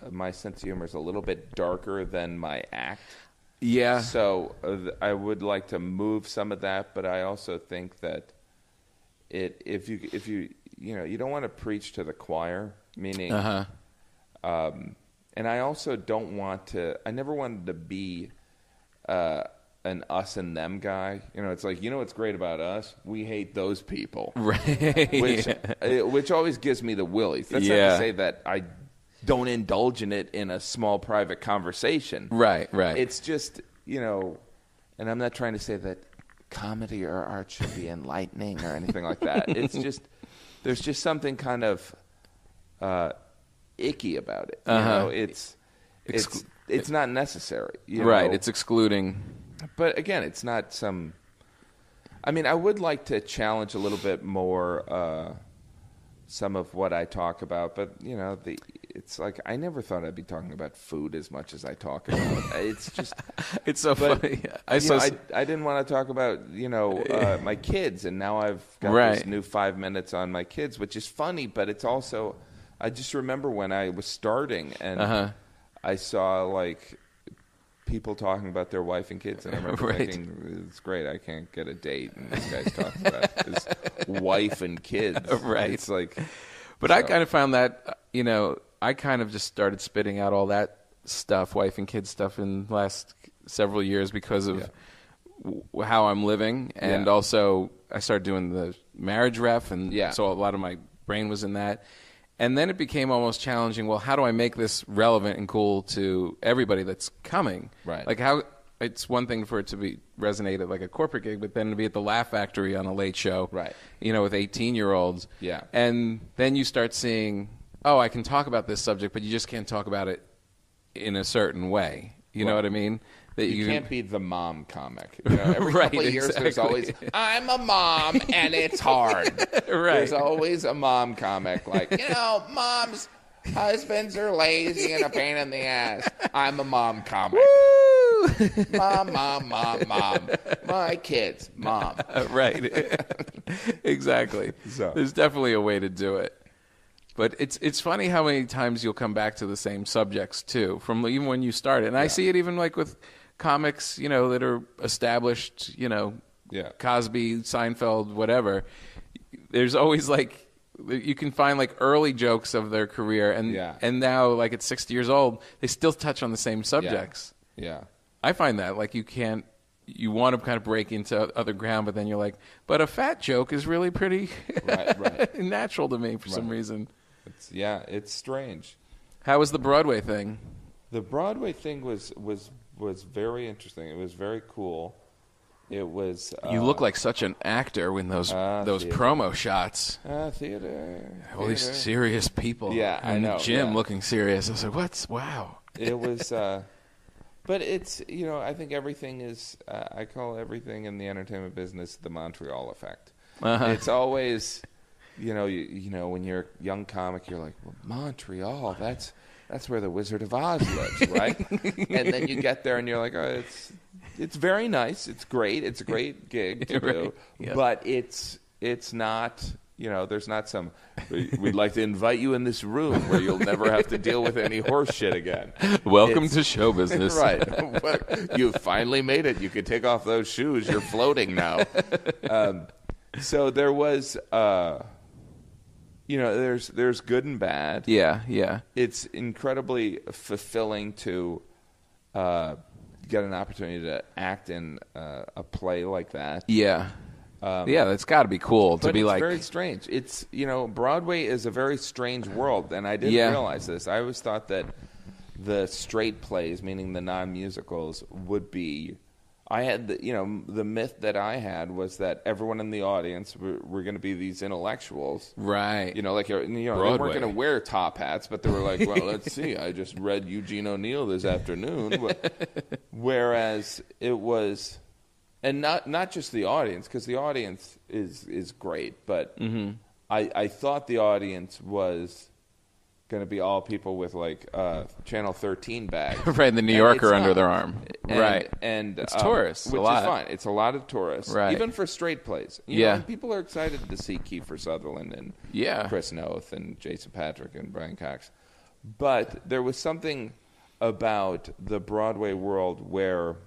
my sense of humor is a little bit darker than my act. Yeah. So I would like to move some of that, but I also think that if you you don't want to preach to the choir, meaning and I also don't want to. I never wanted to be an us and them guy. It's like, what's great about us? We hate those people, right? Which always gives me the willies. That's not to say that I don't indulge in it in a small private conversation. Right. It's just, and I'm not trying to say that comedy or art should be enlightening or anything like that. It's just, there's just something kind of icky about it. It's not necessary. Right. It's excluding. But again, it's not some. I mean, I would like to challenge a little bit more some of what I talk about, but it's like I never thought I'd be talking about food as much as I talk about. It's just, it's so funny. I didn't want to talk about my kids, and now I've got this new 5 minutes on my kids, which is funny, but it's also, I just remember when I was starting and I saw like people talking about their wife and kids, and I remember thinking, it's great, I can't get a date, and this guy's talking about his wife and kids. Right. It's like, but I kind of found that, I kind of just started spitting out all that stuff, wife and kids stuff, in the last several years because of how I'm living, and also I started doing the marriage ref, and so a lot of my brain was in that. And then it became almost challenging. Well, how do I make this relevant and cool to everybody that's coming? Right. Like how it's one thing for it to be resonate at like a corporate gig, but then to be at the Laugh Factory on a late show, right? With 18-year-olds. Yeah. And then you start seeing, oh, I can talk about this subject, but you just can't talk about it in a certain way. You know what I mean? That you can't be the mom comic. Every couple of years, there's always, I'm a mom and it's hard. There's always a mom comic, like, moms, husbands are lazy and a pain in the ass. I'm a mom comic. Woo! Mom, my kids, mom. Right. Exactly. So. There's definitely a way to do it. But it's funny how many times you'll come back to the same subjects too, from even when you started. And I see it even like with comics, that are established, Cosby, Seinfeld, whatever. There's always like, you can find like early jokes of their career, and now like at 60 years old, they still touch on the same subjects. Yeah. I find that like you want to kind of break into other ground, but then you're like, but a fat joke is really pretty natural to me for some reason. It's strange. How was the Broadway thing? The Broadway thing was very interesting. It was very cool. It was. You look like such an actor when those promo shots. Theater. All these serious people. Yeah, and I know. Jim looking serious. I was like, wow. It was. But it's, I think everything is. I call everything in the entertainment business the Montreal effect. It's always. When you're a young comic, you're like, well, Montreal, that's where the Wizard of Oz lives, right? And then you get there and you're like, oh, it's very nice. It's great. It's a great gig to do. Yeah. But it's not, there's not some, we'd like to invite you in this room where you'll never have to deal with any horse shit again. Welcome to show business. Right. But you finally made it. You could take off those shoes. You're floating now. So there was, there's good and bad. Yeah, yeah. It's incredibly fulfilling to get an opportunity to act in a play like that. Yeah. Yeah, that's got to be cool to be it's like. Very strange. It's Broadway is a very strange world, and I didn't realize this. I always thought that the straight plays, meaning the non-musicals, would be. I had the myth that I had was that everyone in the audience were going to be these intellectuals, right? They weren't going to wear top hats, but they were like, well, let's see. I just read Eugene O'Neill this afternoon, whereas it was. And not just the audience, because the audience is great, but I thought the audience was going to be all people with like Channel 13 bags, right? The New Yorker under their arm, right? And it's tourists, which is fine. It's a lot of tourists, right? Even for straight plays. And people are excited to see Kiefer Sutherland and Chris Noth and Jason Patrick and Brian Cox, but there was something about the Broadway world where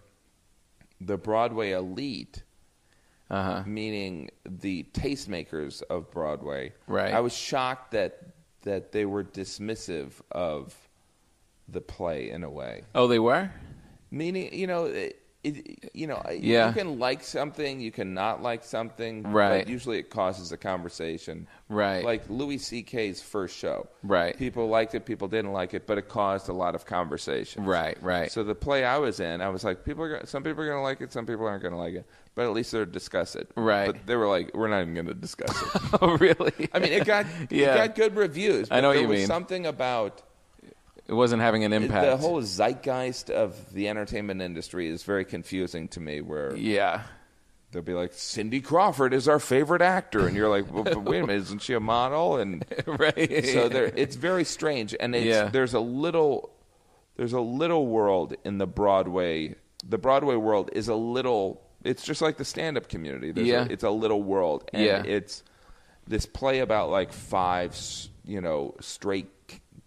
the Broadway elite, meaning the tastemakers of Broadway, right? I was shocked that they were dismissive of the play in a way. Oh, they were? Meaning, you can like something, you can not like something, right? But usually it causes a conversation, right? Like Louis C.K.'s first show, right? People liked it, people didn't like it, but it caused a lot of conversation, right? So the play I was in, I was like, some people are going to like it, some people aren't going to like it, but at least they'll discuss it, right? But they were like, we're not even going to discuss it. Oh, really? I mean, it got good reviews. But I know what you mean. There was something about. It wasn't having an impact. The whole zeitgeist of the entertainment industry is very confusing to me. Where they'll be like, Cindy Crawford is our favorite actor, and you're like, well, but wait a minute, isn't she a model? And right. So it's very strange, and there's a little world in the Broadway. The Broadway world is a little. It's just like the stand-up community. It's a little world, and it's this play about like five, straight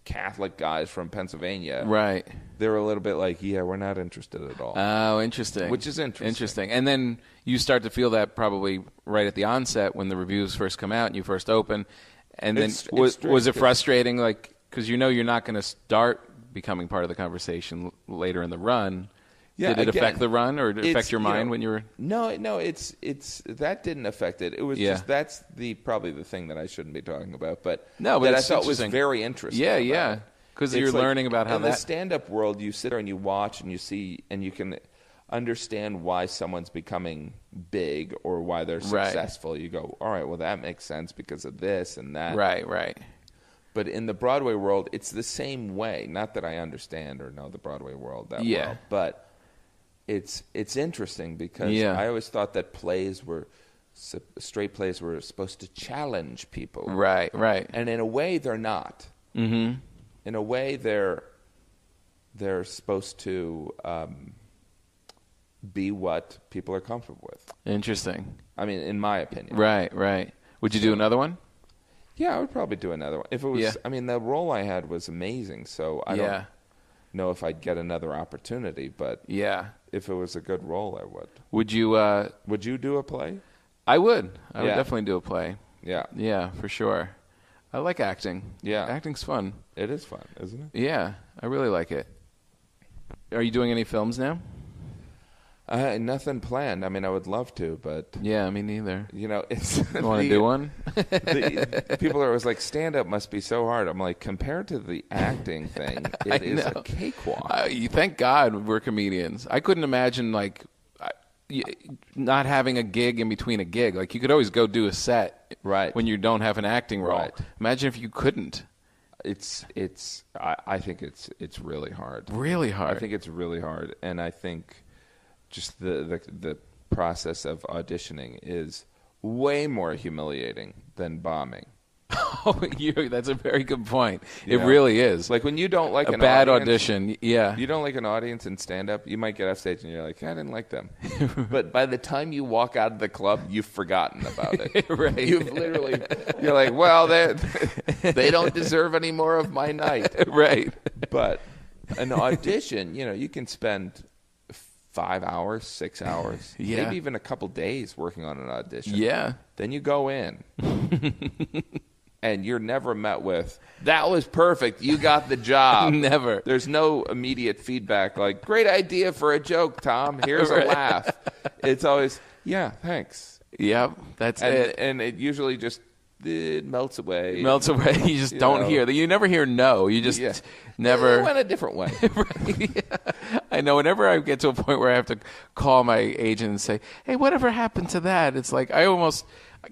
Catholic guys from Pennsylvania. Right. They're a little bit like, we're not interested at all. Oh, interesting. Which is interesting. And then you start to feel that probably right at the onset when the reviews first come out and you first open. And then was it frustrating, like, because you're not going to start becoming part of the conversation later in the run? Yeah, did it affect the run, or did it affect your mind when you were? No, it's that didn't affect it. It was just that's probably the thing that I shouldn't be talking about, but that I thought was very interesting. Yeah, because you're learning about how in the stand-up world, you sit there and you watch and you see and you can understand why someone's becoming big or why they're successful. Right. You go, all right, well that makes sense because of this and that. Right. But in the Broadway world, it's the same way. Not that I understand or know the Broadway world that well, but. It's interesting because I always thought that straight plays were supposed to challenge people. Right. And in a way, they're not. Mm-hmm. In a way, they're supposed to be what people are comfortable with. Interesting. I mean, in my opinion. Right. Would you do another one? Yeah, I would probably do another one. If it was, I mean, the role I had was amazing, so I don't know if I'd get another opportunity, but if it was a good role, I would. Would you? Would you do a play? I would. I would definitely do a play. Yeah, for sure. I like acting. Yeah, acting's fun. It is fun, isn't it? Yeah, I really like it. Are you doing any films now? Nothing planned. I mean, I would love to, but yeah, me neither. It's you want to do one? People are always like, stand-up must be so hard. I'm like, compared to the acting thing, it is a cakewalk. You thank God we're comedians. I couldn't imagine not having a gig in between a gig. Like you could always go do a set when you don't have an acting role. Right. Imagine if you couldn't. I think it's really hard. Really hard. I think it's really hard, and I think. Just the process of auditioning is way more humiliating than bombing. Oh, that's a very good point. It really is. Like when you don't like a an bad audience, audition. Yeah. You don't like an audience in stand-up, you might get off stage and you're like, I didn't like them. But by the time you walk out of the club, you've forgotten about it. Right. You're like, well, they don't deserve any more of my night. Right. But an audition, you can spend 5 hours, 6 hours, maybe even a couple days working on an audition. Yeah. Then you go in. And you're never met with, that was perfect, you got the job. Never. There's no immediate feedback like, great idea for a joke, Tom. Here's a laugh. It's always, yeah, thanks. Yep, that's it. And it usually just it melts away. You just don't hear. You never hear no. You just never. It went a different way. Right? Yeah. I know. Whenever I get to a point where I have to call my agent and say, hey, whatever happened to that? It's like I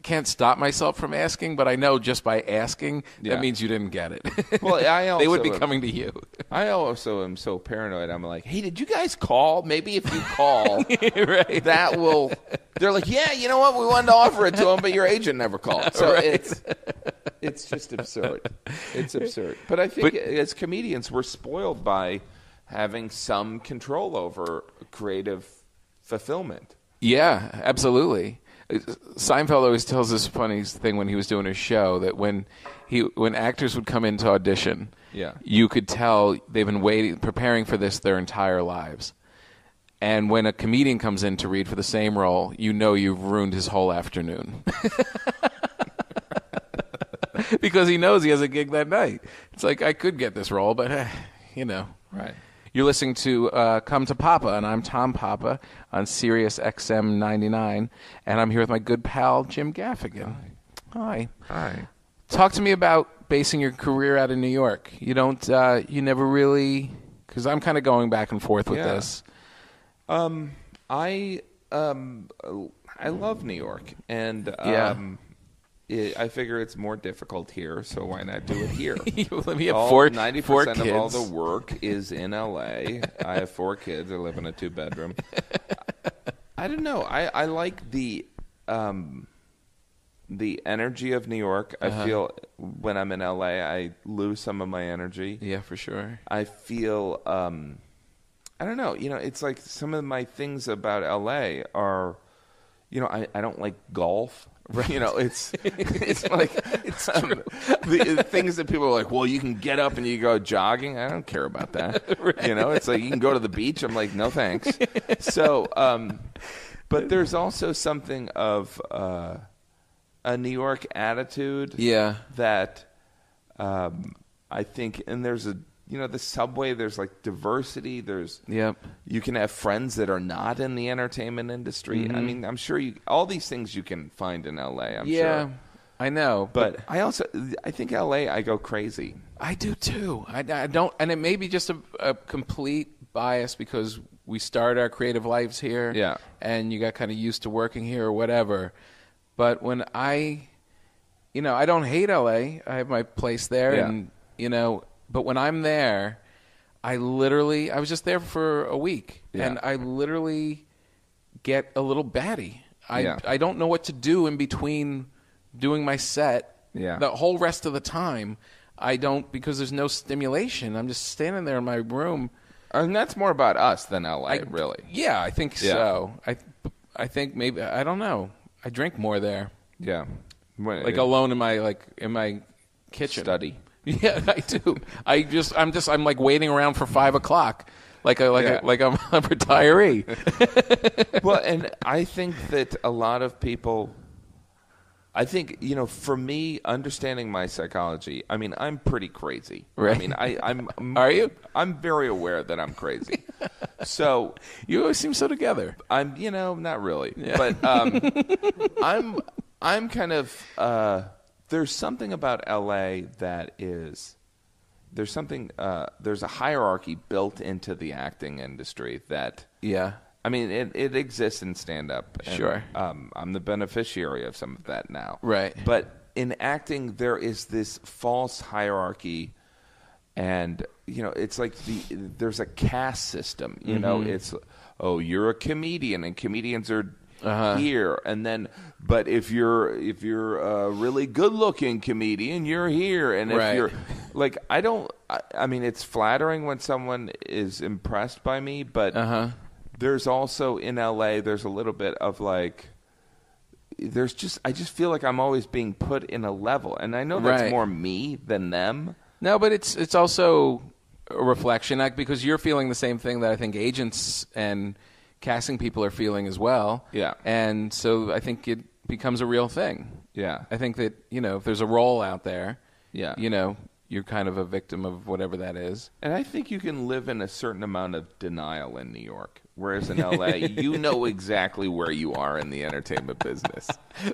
can't stop myself from asking, but I know just by asking, that means you didn't get it. Well, they would be coming to you. I also am so paranoid. I'm like, hey, did you guys call? Maybe if you call, right. that will. They're like, yeah, you know what? We wanted to offer it to him, but your agent never called. So it's just absurd. It's absurd. But I think as comedians, we're spoiled by having some control over creative fulfillment. Yeah, absolutely. Seinfeld always tells this funny thing when he was doing his show that when actors would come in to audition, you could tell they've been preparing for this their entire lives. And when a comedian comes in to read for the same role, you've ruined his whole afternoon. Because he knows he has a gig that night. It's like, I could get this role, but, Right. You're listening to Come to Papa, and I'm Tom Papa on Sirius XM 99, and I'm here with my good pal, Jim Gaffigan. Hi. Talk to me about basing your career out in New York. You never really, because I'm kind of going back and forth with this. I love New York, and I figure it's more difficult here, so why not do it here? Let me have 90% of all the work is in L.A. I have 4 kids. I live in a 2-bedroom. I don't know. I like the energy of New York. I feel when I'm in L.A., I lose some of my energy. Yeah, for sure. I feel I don't know. It's like some of my things about L.A. are, I don't like golf. Right. It's like the things that people are like, well, you can get up and you go jogging. I don't care about that. Right. It's like you can go to the beach. I'm like, no thanks. So, but there's also something of a New York attitude. Yeah. That I think, and there's the subway, there's like diversity. You can have friends that are not in the entertainment industry. I mean, I'm sure all these things you can find in LA, I'm sure. Yeah, I know. But I think LA, I go crazy. I do too. I don't, and it may be just a complete bias because we started our creative lives here. Yeah. And you got kind of used to working here or whatever. But when I don't hate LA. I have my place there and, but when I'm there, I was just there for a week, and I literally get a little batty. I don't know what to do in between doing my set. Yeah. The whole rest of the time, I don't, because there's no stimulation. I'm just standing there in my room. And that's more about us than LA, really. Yeah, I think so. I think maybe, I don't know. I drink more there. Yeah. Alone in my kitchen. Study. Yeah, I do. I'm like waiting around for 5 o'clock, like I'm a retiree. Well, and I think that a lot of people, for me, understanding my psychology, I mean, I'm pretty crazy. Right. I mean, Are you? I'm very aware that I'm crazy. So you always seem so together. I'm, not really, but I'm kind of. There's something about LA that is, there's a hierarchy built into the acting industry that, I mean, it exists in stand-up. Sure. I'm the beneficiary of some of that now. Right. But in acting, there is this false hierarchy, and, it's like there's a caste system, it's, you're a comedian, and comedians are, here, and then but if you're a really good looking comedian, you're here, and if you're like I mean, it's flattering when someone is impressed by me, but there's also in LA there's a little bit of like I just feel like I'm always being put in a level, and I know that's more me than them. No, but it's also a reflection, like, because you're feeling the same thing that I think agents and casting people are feeling as well. Yeah. And so I think it becomes a real thing. Yeah. I think that, if there's a role out there, yeah, you're kind of a victim of whatever that is. And I think you can live in a certain amount of denial in New York. Whereas in LA, you know exactly where you are in the entertainment business.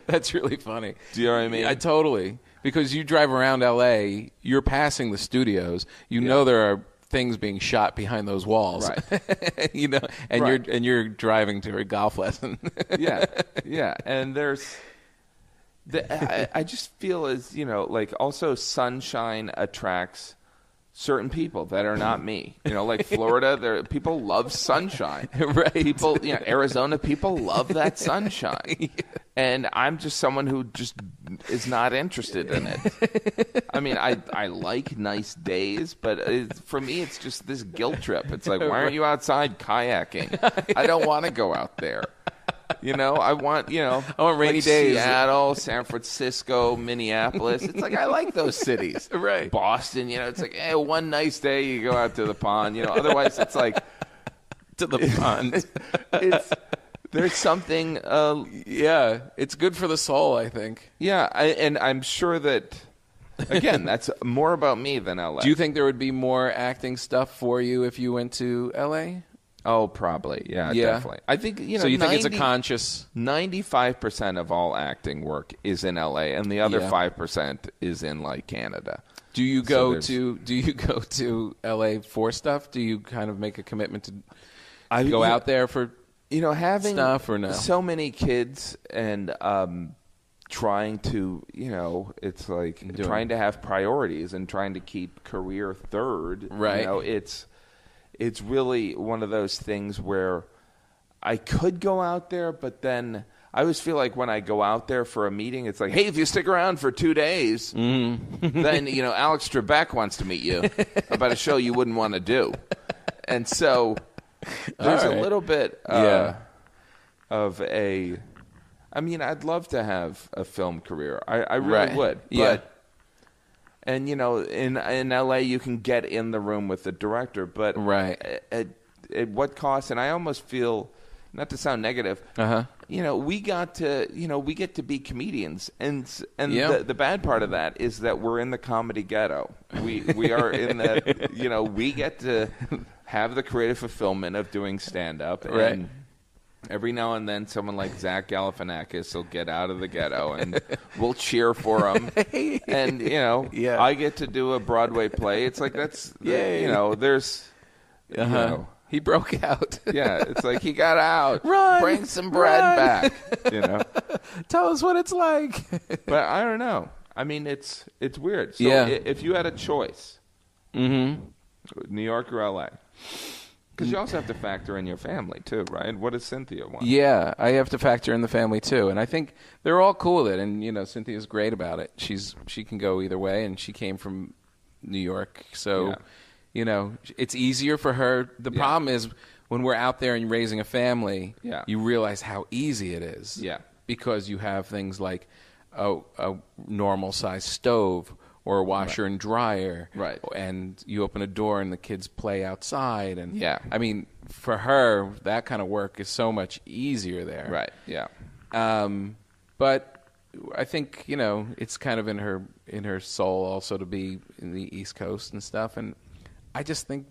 That's really funny. Do you know what I mean? I totally. Because you drive around LA, you're passing the studios. You know there are things being shot behind those walls. Right. And you're driving to a golf lesson. Yeah. And there's I just feel as, like also sunshine attracts certain people that are not me. Like Florida, people love sunshine. Right. People, Arizona, people love that sunshine. And I'm just someone who just is not interested in it. I mean, I like nice days, but for me, it's just this guilt trip. It's like, why aren't you outside kayaking? I don't want to go out there. I want, I want rainy days. Seattle, San Francisco, Minneapolis. It's like, I like those cities. Right. Boston, it's like, hey, one nice day you go out to the pond. Otherwise it's like. To the pond. There's something. It's good for the soul, I think. Yeah, and I'm sure that, again, that's more about me than LA. Do you think there would be more acting stuff for you if you went to LA? Oh, probably. Yeah, definitely. I think, So you think it's a conscious... 95% of all acting work is in LA, and the other 5% is in, like, Canada. Do you go to LA for stuff? Do you kind of make a commitment to go out there for having stuff or no? So many kids and trying to, it's like trying to have priorities and trying to keep career third. Right. It's really one of those things where I could go out there, but then I always feel like when I go out there for a meeting, it's like, hey, if you stick around for 2 days, then, Alex Trebek wants to meet you about a show you wouldn't want to do. And so there's a little bit of a... I mean, I'd love to have a film career. I really would. But, and, in L.A. you can get in the room with the director, but at what cost? And I almost feel, not to sound negative, we get to be comedians, and the bad part of that is that we're in the comedy ghetto. We are in that. We get to have the creative fulfillment of doing stand up, and every now and then someone like Zach Galifianakis will get out of the ghetto, and we'll cheer for him. And I get to do a Broadway play. It's like there's he broke out. It's like he got out. Run, bring some bread back. Tell us what it's like. But I don't know. I mean, it's weird. So if you had a choice, New York or LA, because you also have to factor in your family too, right? What does Cynthia want? Yeah, I have to factor in the family too, and I think they're all cool with it. And Cynthia's great about it. She can go either way, and she came from New York, so. It's easier for her. The problem is when we're out there and raising a family, you realize how easy it is. Yeah. Because you have things like a normal-sized stove or a washer and dryer. Right. And you open a door and the kids play outside. And I mean, for her, that kind of work is so much easier there. Right, yeah. But I think, it's kind of in her soul also to be in the East Coast and stuff. And I just think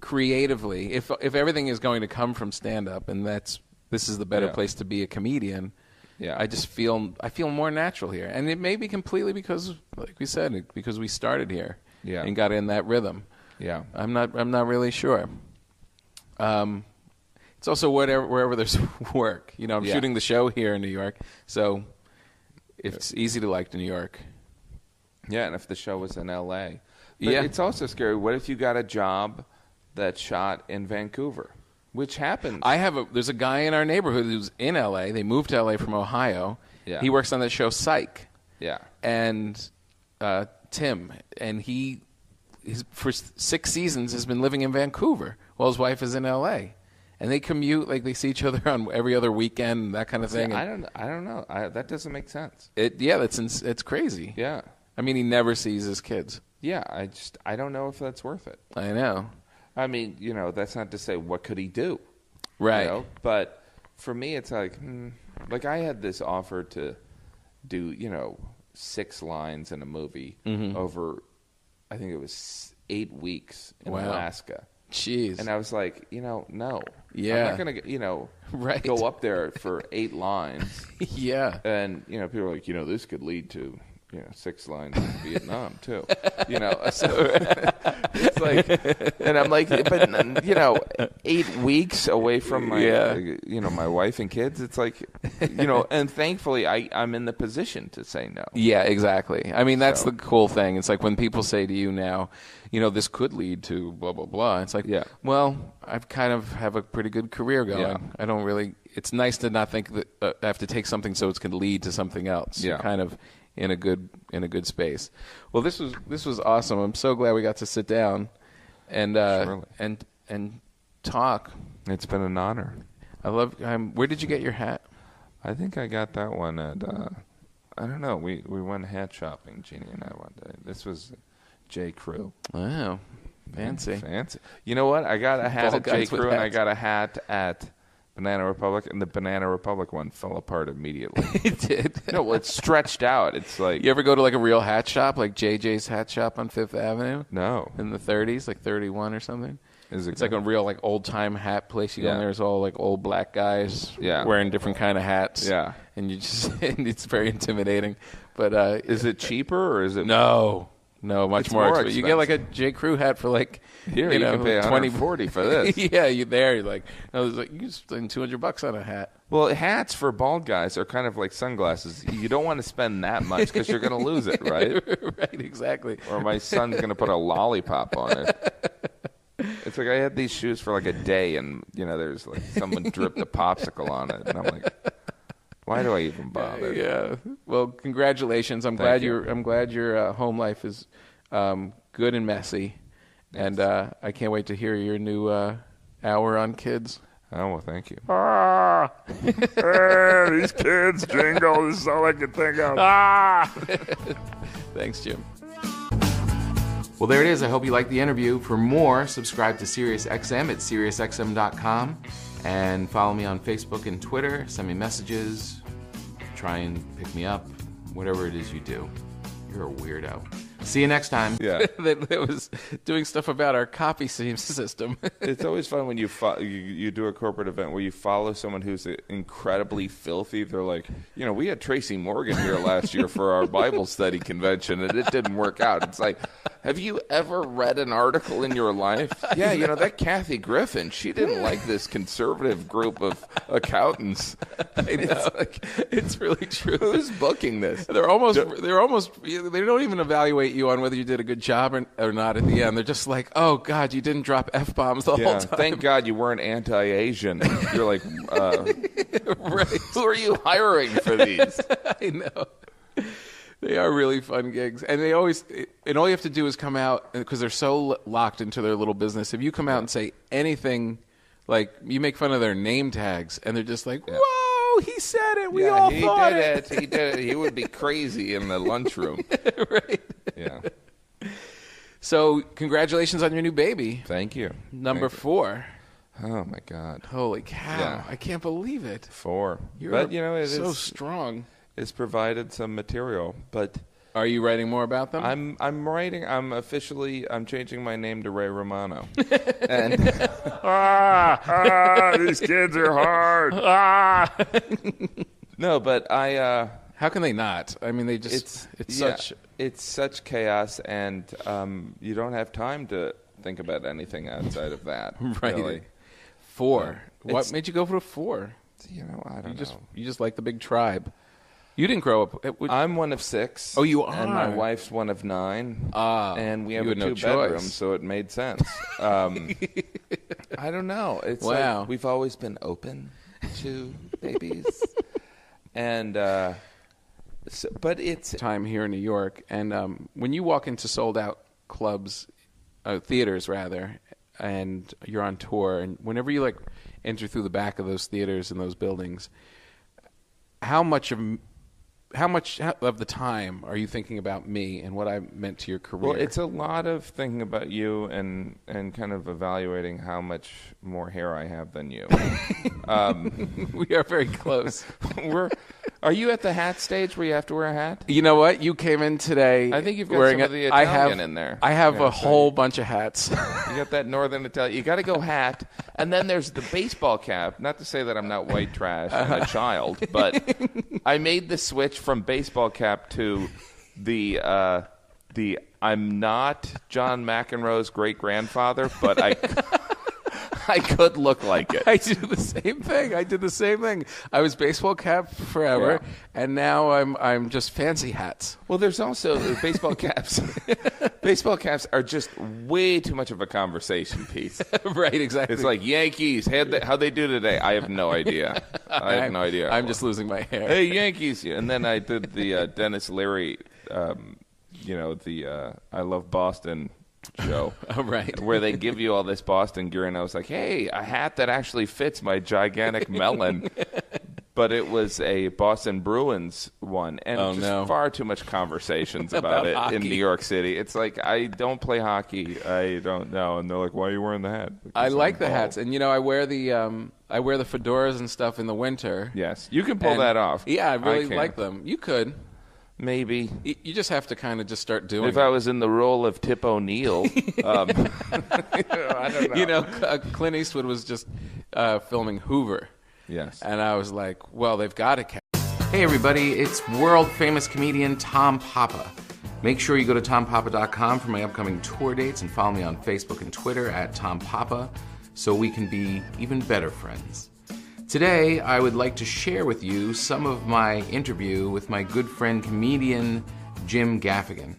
creatively, if everything is going to come from stand-up, and this is the better place to be a comedian, I just feel more natural here, and it may be completely because, like we said, because we started here and got in that rhythm. Yeah, I'm not really sure. It's also wherever there's work. I'm shooting the show here in New York, so it's easy to like New York. Yeah, and if the show was in L.A. But it's also scary. What if you got a job that's shot in Vancouver? Which happens. There's a guy in our neighborhood who's in L.A. They moved to L.A. from Ohio. Yeah. He works on that show Psych. Yeah. And Tim, and he's for 6 seasons has been living in Vancouver while his wife is in L.A. And they commute, like they see each other on every other weekend, that kind of thing. See, I don't know. That doesn't make sense. It's crazy. Yeah. I mean, he never sees his kids. Yeah, I don't know if that's worth it. I know. I mean, that's not to say what could he do. Right. But for me, it's like I had this offer to do, 6 lines in a movie over, I think it was 8 weeks in Alaska. Jeez. And I was like, no. Yeah. I'm not going to, right. go up there for 8 lines. Yeah. And, people are like, this could lead to, 6 lines in Vietnam, too. So it's like, and I'm like, but, 8 weeks away from my, my wife and kids, it's like, and thankfully I'm in the position to say no. Yeah, exactly. I mean, that's the cool thing. It's like when people say to you now, this could lead to blah, blah, blah. It's like, well, I've kind of have a pretty good career going. Yeah. I don't really, it's nice to not think that I have to take something so it's going to lead to something else. Yeah. You're kind of in a good space. Well, this was awesome. I'm so glad we got to sit down and and talk. It's been an honor. I love. Where did you get your hat? I think I got that one at. I don't know. We went hat shopping, Jeannie and I, one day. This was J. Crew. Wow, fancy. Fancy. You know what? I got a hat at J. Crew, and I got a hat at Banana Republic, and the Banana Republic one fell apart immediately. It did. No, well, it's stretched out. It's like... You ever go to like a real hat shop, like JJ's Hat Shop on Fifth Avenue? No. In the 30s, like 31 or something? Is it It's like a real like old-time hat place. You go in there, there's all like old black guys wearing different kind of hats. Yeah. And you just and it's very intimidating. But is it cheaper or is it... No, much It's more more expensive. You get like a J. Crew hat for like Here, you can pay $140 for this. Yeah, you're like, no, it's like you can spend $200 on a hat. Well, hats for bald guys are kind of like sunglasses. You don't want to spend that much because you're going to lose it, right? Right, exactly. Or my son's going to put a lollipop on it. It's like I had these shoes for like a day, and there's like someone dripped a popsicle on it, and I'm like, why do I even bother? Yeah. Well, congratulations. I'm glad your home life is good and messy, and I can't wait to hear your new hour on kids. Oh, well, thank you. These kids, Jingle, this is all I can think of. Thanks, Jim. Well, there it is. I hope you liked the interview. For more, subscribe to SiriusXM at SiriusXM.com and follow me on Facebook and Twitter. Send me messages. Try and pick me up. Whatever it is you do. You're a weirdo. See you next time. Yeah. that was doing stuff about our copy system. It's always fun when you do a corporate event where you follow someone who's incredibly filthy. They're like, we had Tracy Morgan here last year for our Bible study convention, and it didn't work out. It's like, have you ever read an article in your life? Yeah, that Kathy Griffin, she didn't like this conservative group of accountants. I know. It's really true. Who's booking this? They don't even evaluate you on whether you did a good job or not at the end. They're just like, oh, God, you didn't drop F-bombs the whole time. Thank God you weren't anti-Asian. You're like, right. Who are you hiring for these? I know. They are really fun gigs. And all you have to do is come out, because they're so locked into their little business. If you come out and say anything, like you make fun of their name tags, and they're just like, whoa, he said it. We all thought it. He did it. He would be crazy in the lunchroom. Right. Yeah. So congratulations on your new baby. Thank you. Number 4. Oh, my God. Holy cow. Yeah. I can't believe it. 4. But, it so is strong. It's provided some material, but... Are you writing more about them? I'm writing. I'm changing my name to Ray Romano. And These kids are hard. No, but I... How can they not? I mean, they just... It's such chaos, and you don't have time to think about anything outside of that. Right. Really. 4. What made you go for a 4? I don't know. You just like the big tribe. You didn't grow up. I'm one of 6. Oh, you are. And my wife's one of 9. And we have a no 2-bedroom, choice. so it made sense. I don't know. It's Wow. like we've always been open to babies. And, but it's... Time here in New York. And when you walk into sold-out clubs, theaters rather, and you're on tour, and whenever you like enter through the back of those theaters and those buildings, how much of the time are you thinking about me and what I meant to your career? Well, it's a lot of thinking about you and kind of evaluating how much more hair I have than you. We are very close. Are you at the hat stage where you have to wear a hat? You know what? You came in today. I think you've got wearing some of the Italian in there. I have Yeah, a whole bunch of hats. You got that northern Italian. You got to go hat, and then there's the baseball cap. Not to say that I'm not white trash and a child, but I made the switch from baseball cap to the I'm not John McEnroe's great grandfather, but I could look like it. I do the same thing. I did the same thing. I was baseball cap forever, and now I'm just fancy hats. Well, there's also baseball caps. Baseball caps are just way too much of a conversation piece. Right, exactly. It's like Yankees. How'd they do today? I have no idea. I have no idea. I'm just losing my hair. Hey, Yankees. And then I did the Dennis Leary, I Love Boston show. Oh, right. Where they give you all this Boston gear, and I was like, hey, a hat that actually fits my gigantic melon. But it was a Boston Bruins one, and far too much conversations about it hockey. in New York City. It's like, I don't play hockey. I don't know. And they're like, why are you wearing the hat? I like the hats, and I wear the fedoras and stuff in the winter. Yes, you can pull that off. Yeah, I really can. like them. You could. Maybe. You just have to kind of just start doing it. If I was in the role of Tip O'Neill, I don't know. Clint Eastwood was just filming Hoover. Yes. And I was like, well, they've got to catch. Hey everybody, it's world-famous comedian Tom Papa. Make sure you go to tompapa.com for my upcoming tour dates and follow me on Facebook and Twitter at Tom Papa so we can be even better friends. Today, I would like to share with you some of my interview with my good friend comedian Jim Gaffigan.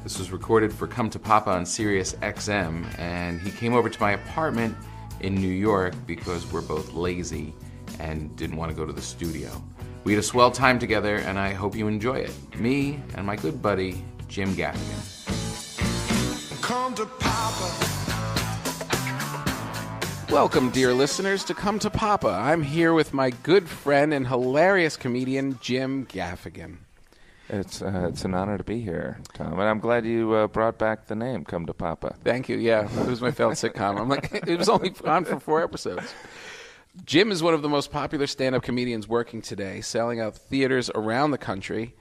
This was recorded for Come to Papa on Sirius XM, and he came over to my apartment in New York because we're both lazy and didn't want to go to the studio. We had a swell time together, and I hope you enjoy it. Me and my good buddy, Jim Gaffigan. Come to Papa. Welcome, dear listeners, to Come to Papa. I'm here with my good friend and hilarious comedian, Jim Gaffigan. It's an honor to be here, Tom, and I'm glad you brought back the name Come to Papa. Thank you. Yeah, it was my failed sitcom. I'm like, it was only on for 4 episodes. Jim is one of the most popular stand-up comedians working today, selling out theaters around the country.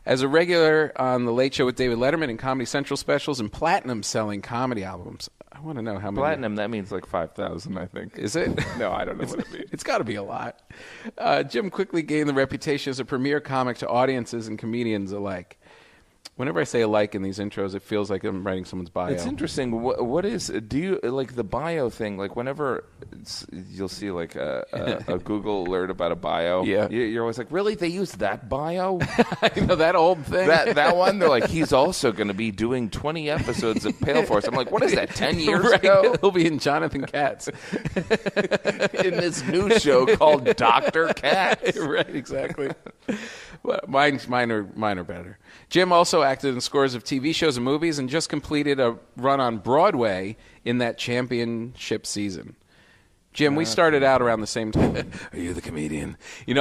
As a regular on The Late Show with David Letterman and Comedy Central specials and platinum-selling comedy albums. I want to know how many. Platinum, that means like 5,000, I think. Is it? No, I don't know what it means. It's got to be a lot. Jim quickly gained the reputation as a premier comic to audiences and comedians alike. Whenever I say alike in these intros, it feels like I'm writing someone's bio. It's interesting. Do you, like the bio thing, like whenever you'll see like a Google alert about a bio, you're always like, really? They use that bio? I know, that old thing. That one, they're like, he's also going to be doing 20 episodes of Pale Force. I'm like, what is that, 10 years ago? He'll be in Jonathan Katz. In this new show called Dr. Katz. Right, exactly. Well, mine are better. Jim also acted in scores of TV shows and movies and just completed a run on Broadway in that championship season. Jim, we started out around the same time. Are you the comedian? He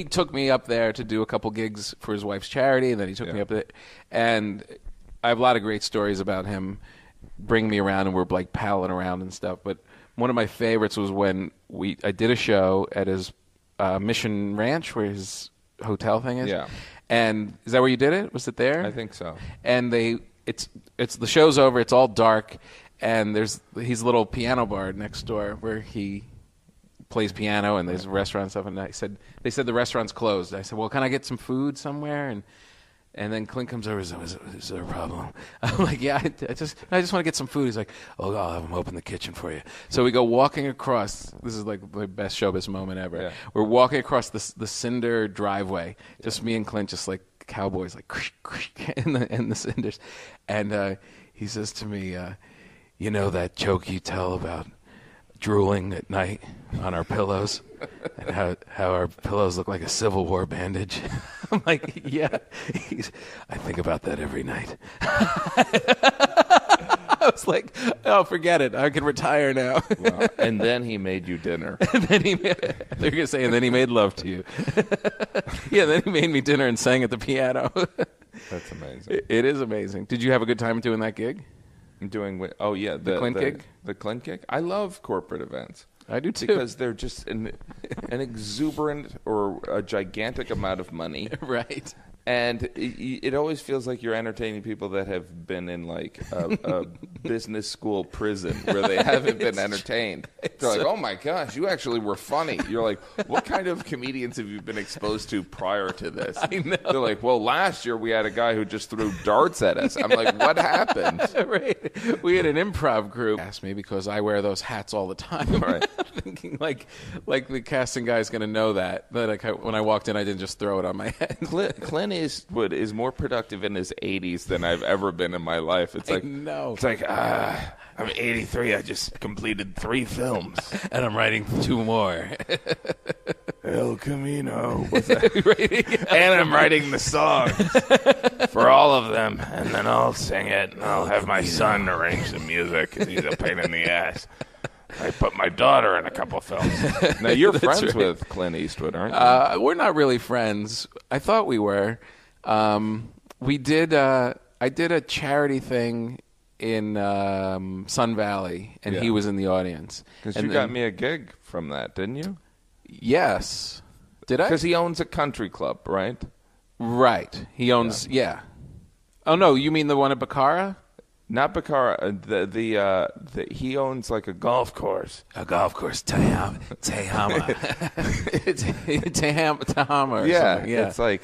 took me up there to do a couple gigs for his wife's charity, and then he took me up there. And I have a lot of great stories about him bringing me around, and we're like palling around and stuff. But one of my favorites was when I did a show at his Mission Ranch, where his hotel thing is. Yeah. And is that where you did it? Was it there? I think so. And it's the show's over. It's all dark, and he's a little piano bar next door where he plays piano, and there's a restaurant and stuff. And they said the restaurant's closed. I said, well, can I get some food somewhere? And then Clint comes over. Is there a problem? I'm like, yeah, I just want to get some food. He's like, oh, I'll have him open the kitchen for you. So we go walking across. This is like the best showbiz moment ever. Yeah. We're walking across the cinder driveway. Just me and Clint, just like cowboys, like in the cinders. And he says to me, You know that joke you tell about drooling at night on our pillows and how our pillows look like a Civil War bandage? I'm like, yeah. I think about that every night. I was like, oh, forget it. I can retire now. Wow. And then he made you dinner. And then they're going to say, and then he made love to you. Yeah, then he made me dinner and sang at the piano. That's amazing. It is amazing. Did you have a good time doing that gig? Doing the Clint gig? The Clint gig. I love corporate events. I do too. Because they're just an exuberant or a gigantic amount of money. Right. And it always feels like you're entertaining people that have been in like a business school prison where they haven't been entertained. They're like, oh my gosh, you actually were funny. You're like, what kind of comedians have you been exposed to prior to this? I know. They're like, well, last year we had a guy who just threw darts at us. I'm like, what happened? Right. We had an improv group. Asked me because I wear those hats all the time. Right. Thinking like the casting guy's going to know that when I walked in, I didn't just throw it on my head. Clint Eastwood is more productive in his 80s than I've ever been in my life. It's like, no. It's like, I'm 83. I just completed 3 films. And I'm writing 2 more. El Camino. And I'm writing the songs for all of them. And then I'll sing it. And I'll have my son arrange the music because he's a pain in the ass. I put my daughter in a couple films. Now, you're friends right. with Clint Eastwood, aren't you? We're not really friends. I thought we were. We did. I did a charity thing in Sun Valley, and he was in the audience. Because you got me a gig from that, didn't you? Yes. Did I? Because he owns a country club, right? Right. He owns. Yeah. Oh no, you mean the one at Bacara? Not Bacara. He owns like a golf course. A golf course, Tehama. Tehama. Or Yeah, something. Yeah. it's like,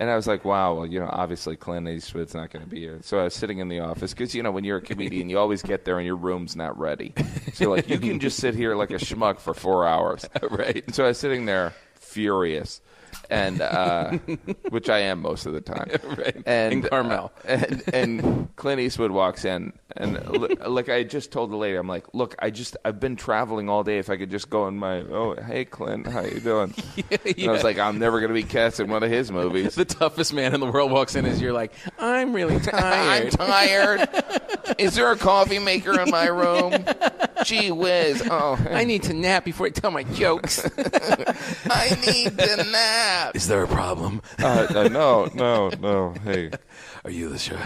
and I was like, wow, well, obviously Clint Eastwood's not going to be here. So I was sitting in the office because, when you're a comedian, you always get there and your room's not ready. So like, you can just sit here like a schmuck for 4 hours. Right. And so I was sitting there furious. And which I am most of the time. Right. And in Carmel. And Clint Eastwood walks in, and like I just told the lady, I'm like, look, I've been traveling all day. If I could just go in my hey Clint, how you doing? Yeah. And I was like, I'm never gonna be cast in one of his movies. The toughest man in the world walks in as you're like, I'm really tired. I'm tired. Is there a coffee maker in my room? Gee whiz! Oh, I need to nap before I tell my jokes. I need to nap. Is there a problem? No. Hey, Are you the show?